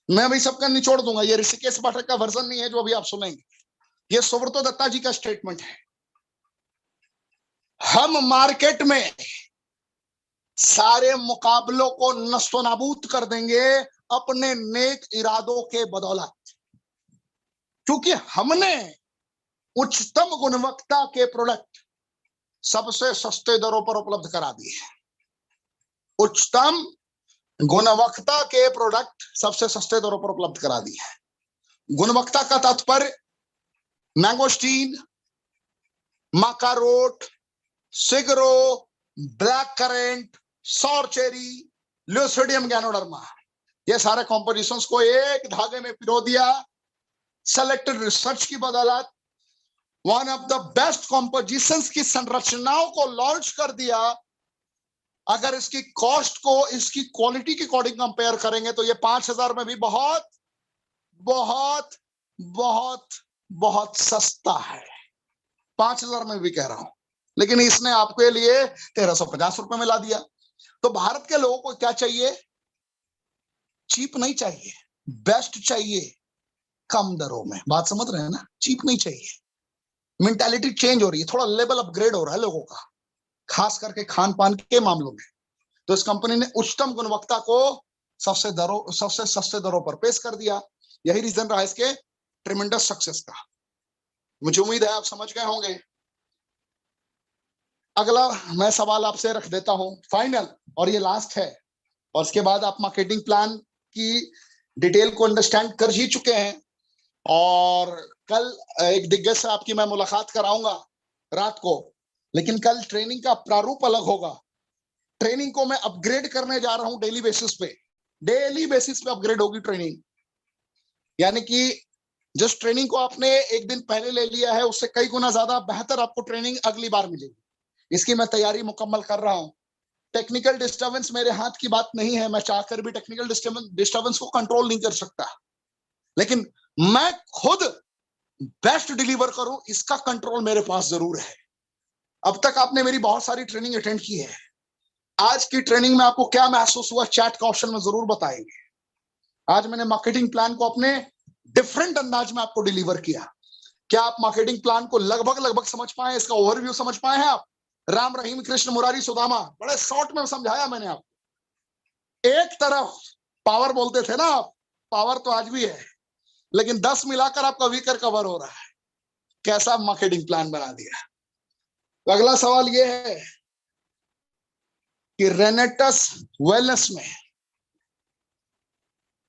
Speaker 1: मैं अभी सबका निचोड़ दूंगा, ये ऋषिकेश पाठक का वर्जन नहीं है जो अभी आप सुनेंगे, ये सुब्रतो दत्ता जी का स्टेटमेंट है। हम मार्केट में सारे मुकाबलों को नस्तो नाबूद कर देंगे अपने नेक इरादों के बदौलत, क्योंकि हमने उच्चतम गुणवत्ता के प्रोडक्ट सबसे सस्ते दरों पर उपलब्ध करा दिए। उच्चतम गुणवत्ता के प्रोडक्ट सबसे सस्ते दरों पर उपलब्ध करा दिए। गुणवत्ता का तात्पर्य मैंगोस्टीन, माकारोट, सिगरो, black currant, sour cherry, lucidum ganoderma, ये सारे कॉम्पोजिशंस को एक धागे में पिरो दिया सेलेक्टेड रिसर्च की बदौलत। One of the best compositions की संरचनाओं को लॉन्च कर दिया। अगर इसकी कॉस्ट को इसकी क्वालिटी के अकॉर्डिंग कंपेयर करेंगे तो ये 5000 में भी बहुत बहुत बहुत बहुत सस्ता है। 5000 में भी कह रहा हूं, लेकिन इसने आपके लिए 1350 रुपए में ला दिया। तो भारत के लोगों को क्या चाहिए? चीप नहीं चाहिए, बेस्ट चाहिए, कम दरों में। बात समझ रहे हैं ना? चीप नहीं चाहिए। मेंटालिटी चेंज हो रही है, थोड़ा लेवल अपग्रेड हो रहा है लोगों का, खास करके खान पान के मामलों में। तो इस कंपनी ने उच्चतम गुणवत्ता को सबसे सस्ते दरों पर पेश कर दिया। यही रीजन रहा इसके ट्रेमेंडस सक्सेस का। मुझे उम्मीद है आप समझ गए होंगे। अगला मैं सवाल आपसे रख देता हूं, फाइनल, और ये लास्ट है, और इसके बाद आप मार्केटिंग प्लान की डिटेल को अंडरस्टैंड कर ही चुके हैं। और कल एक दिग्गज से आपकी मैं मुलाकात कराऊंगा रात को, लेकिन कल ट्रेनिंग का प्रारूप अलग होगा। ट्रेनिंग को मैं अपग्रेड करने जा रहा हूं डेली बेसिस पे। डेली बेसिस पे अपग्रेड होगी ट्रेनिंग, यानी कि जिस ट्रेनिंग को आपने एक दिन पहले ले लिया है उससे कई गुना ज्यादा बेहतर आपको ट्रेनिंग अगली बार मिलेगी। इसकी मैं तैयारी मुकम्मल कर रहा हूं। टेक्निकल डिस्टर्बेंस मेरे हाथ की बात नहीं है, मैं चाहकर भी टेक्निकल डिस्टर्बेंस को कंट्रोल नहीं कर सकता, लेकिन मैं खुद बेस्ट डिलीवर करूं इसका कंट्रोल मेरे पास जरूर है। अब तक आपने मेरी बहुत सारी ट्रेनिंग अटेंड की है। आज की ट्रेनिंग में आपको क्या महसूस हुआ चैट का ऑप्शन में जरूर बताएंगे। आज मैंने मार्केटिंग प्लान को अपने डिफरेंट अंदाज में आपको डिलीवर किया। क्या आप मार्केटिंग प्लान को लगभग समझ पाए, इसका ओवरव्यू समझ पाए हैं आप? राम रहीम कृष्ण मुरारी सुदामा, बड़े शॉर्ट में समझाया मैंने आपको। एक तरफ पावर बोलते थे ना आप, पावर तो आज भी है, लेकिन 10 मिलाकर आपका वीकर कवर हो रहा है। कैसा मार्केटिंग प्लान बना दिया। तो अगला सवाल यह है कि रेनेटस वेलनेस में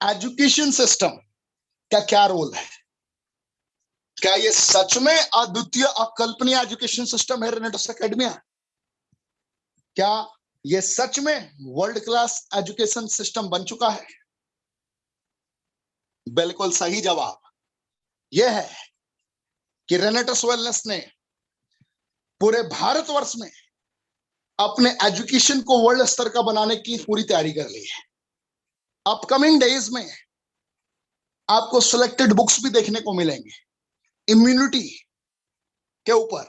Speaker 1: एजुकेशन सिस्टम का क्या रोल है? क्या ये सच में अद्वितीय अकल्पनीय एजुकेशन सिस्टम है रेनेटस एकेडमिया? क्या ये सच में वर्ल्ड क्लास एजुकेशन सिस्टम बन चुका है? बिल्कुल सही जवाब यह है कि रेनेटस वेलनेस ने पूरे भारतवर्ष में अपने एजुकेशन को वर्ल्ड स्तर का बनाने की पूरी तैयारी कर ली है। अपकमिंग डेज में आपको सिलेक्टेड बुक्स भी देखने को मिलेंगे इम्यूनिटी के ऊपर,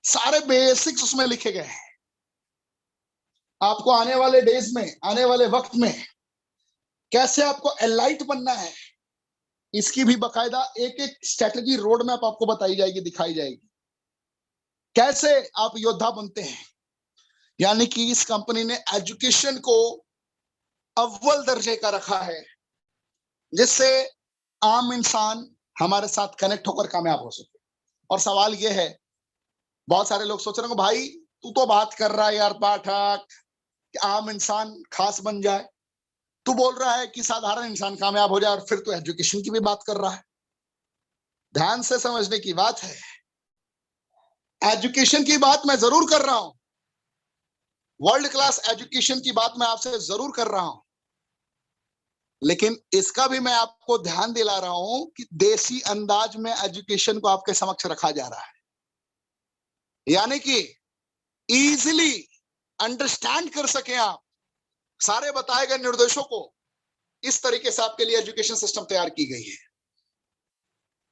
Speaker 1: सारे बेसिक्स उसमें लिखे गए हैं। आपको आने वाले डेज में, आने वाले वक्त में कैसे आपको एलाइट बनना है, इसकी भी बकायदा एक एक स्ट्रेटेजी रोड मैप आपको बताई जाएगी, दिखाई जाएगी। कैसे आप योद्धा बनते हैं, यानी कि इस कंपनी ने एजुकेशन को अव्वल दर्जे का रखा है, जिससे आम इंसान हमारे साथ कनेक्ट होकर कामयाब हो सके। और सवाल यह है, बहुत सारे लोग सोच रहे हैं भाई तू तो बात कर रहा है यार पाठक कि आम इंसान खास बन जाए, तू बोल रहा है कि साधारण इंसान कामयाब हो जाए, और फिर तू एजुकेशन की भी बात कर रहा है। ध्यान से समझने की बात है, एजुकेशन की बात मैं जरूर कर रहा हूं, वर्ल्ड क्लास एजुकेशन की बात मैं आपसे जरूर कर रहा हूं, लेकिन इसका भी मैं आपको ध्यान दिला रहा हूं कि देसी अंदाज में एजुकेशन को आपके समक्ष रखा जा रहा है, यानी कि इजीली अंडरस्टैंड कर सके आप सारे बताए गए निर्देशों को। इस तरीके से आपके लिए एजुकेशन सिस्टम तैयार की गई है।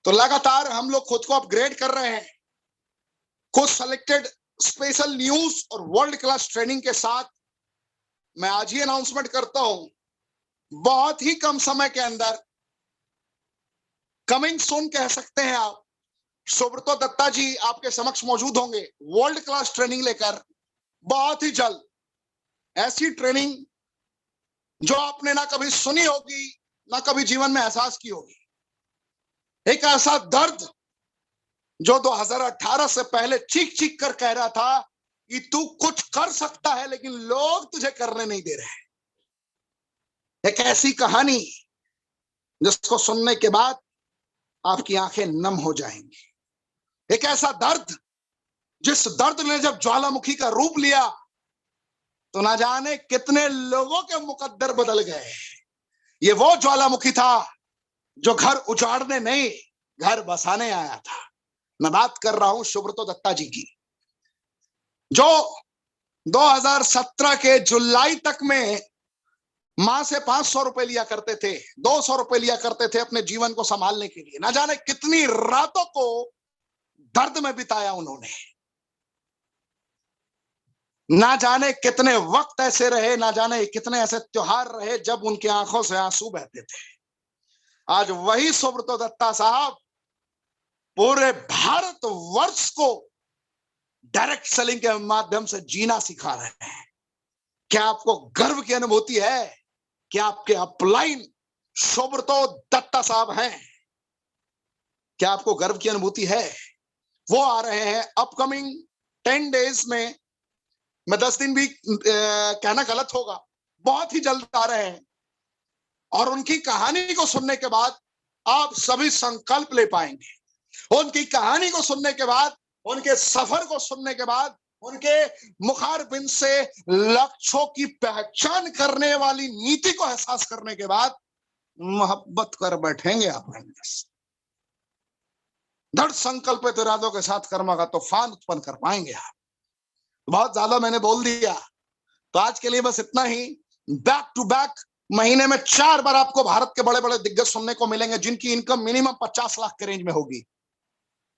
Speaker 1: तो लगातार हम लोग खुद को अपग्रेड कर रहे हैं, कुछ सेलेक्टेड स्पेशल न्यूज और वर्ल्ड क्लास ट्रेनिंग के साथ मैं आज ही अनाउंसमेंट करता हूं, बहुत ही कम समय के अंदर, कमिंग सून कह सकते हैं आप, सुब्रतो दत्ता जी आपके समक्ष मौजूद होंगे वर्ल्ड क्लास ट्रेनिंग लेकर बहुत ही जल्द। ऐसी ट्रेनिंग जो आपने ना कभी सुनी होगी, ना कभी जीवन में एहसास की होगी। एक ऐसा दर्द जो 2018 से पहले चीख चीख कर कह रहा था कि तू कुछ कर सकता है, लेकिन लोग तुझे करने नहीं दे रहे। एक ऐसी कहानी जिसको सुनने के बाद आपकी आंखें नम हो जाएंगी। एक ऐसा दर्द जिस दर्द ने जब ज्वालामुखी का रूप लिया तो ना जाने कितने लोगों के मुकद्दर बदल गए। ये वो ज्वालामुखी था जो घर उजाड़ने नहीं, घर बसाने आया था। मैं बात कर रहा हूं सुब्रतो दत्ता जी की, जो 2017 के जुलाई तक में मां से 500 रुपए लिया करते थे, 200 रुपए लिया करते थे अपने जीवन को संभालने के लिए। ना जाने कितनी रातों को दर्द में बिताया उन्होंने, ना जाने कितने वक्त ऐसे रहे, ना जाने कितने ऐसे त्योहार रहे जब उनकी आंखों से आंसू बहते थे। आज वही सुब्रतो दत्ता साहब पूरे भारतवर्ष को डायरेक्ट सेलिंग के माध्यम से जीना सिखा रहे हैं। क्या आपको गर्व की अनुभूति है कि आपके अपलाइन सुब्रतो दत्ता साहब हैं। क्या आपको गर्व की अनुभूति है? वो आ रहे हैं अपकमिंग 10 डेज में। मैं 10 दिन भी कहना गलत होगा, बहुत ही जल्द आ रहे हैं। और उनकी कहानी को सुनने के बाद आप सभी संकल्प ले पाएंगे। उनकी कहानी को सुनने के बाद, उनके सफर को सुनने के बाद, उनके मुखारबिंद से लक्ष्यों की पहचान करने वाली नीति को एहसास करने के बाद मोहब्बत कर बैठेंगे आप। दृढ़ संकल्पित इरादों के साथ कर्म का तूफान उत्पन्न कर पाएंगे आप। बहुत ज्यादा मैंने बोल दिया, तो आज के लिए बस इतना ही। बैक टू बैक महीने में 4 बार आपको भारत के बड़े बड़े दिग्गज सुनने को मिलेंगे जिनकी इनकम मिनिमम 50 लाख के रेंज में होगी।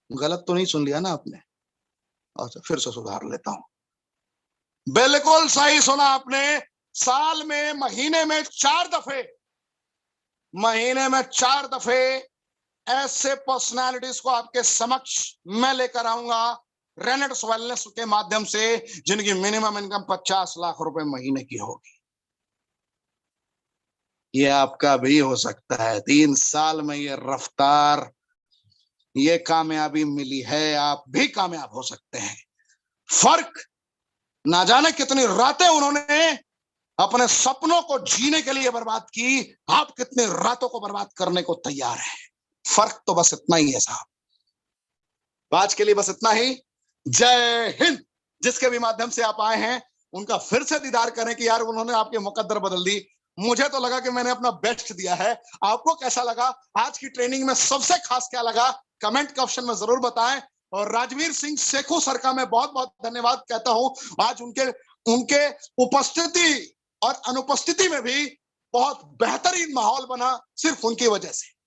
Speaker 1: गलत तो नहीं सुन लिया ना आपने? अच्छा, फिर से सुधार लेता हूं। बिल्कुल सही सुना आपने। साल में महीने में 4 दफे ऐसे पर्सनालिटीज को आपके समक्ष मैं लेकर आऊंगा रेनेट्स वेलनेस के माध्यम से, जिनकी मिनिमम इनकम 50 लाख रुपए महीने की होगी। ये आपका भी हो सकता है। 3 साल में ये रफ्तार, ये कामयाबी मिली है, आप भी कामयाब हो सकते हैं। फर्क ना जाने कितनी रातें उन्होंने अपने सपनों को जीने के लिए बर्बाद की, आप कितनी रातों को बर्बाद करने को तैयार हैं। फर्क तो बस इतना ही है साहब। आज के लिए बस इतना ही। जय हिंद। जिसके भी माध्यम से आप आए हैं उनका फिर से दीदार करें कि यार उन्होंने आपके मुकद्दर बदल दी। मुझे तो लगा कि मैंने अपना बेस्ट दिया है। आपको कैसा लगा? आज की ट्रेनिंग में सबसे खास क्या लगा? कमेंट के ऑप्शन में जरूर बताएं। और राजवीर सिंह सेखू सर का मैं बहुत बहुत धन्यवाद कहता हूं। आज उनके उपस्थिति और अनुपस्थिति में भी बहुत बेहतरीन माहौल बना, सिर्फ उनकी वजह से।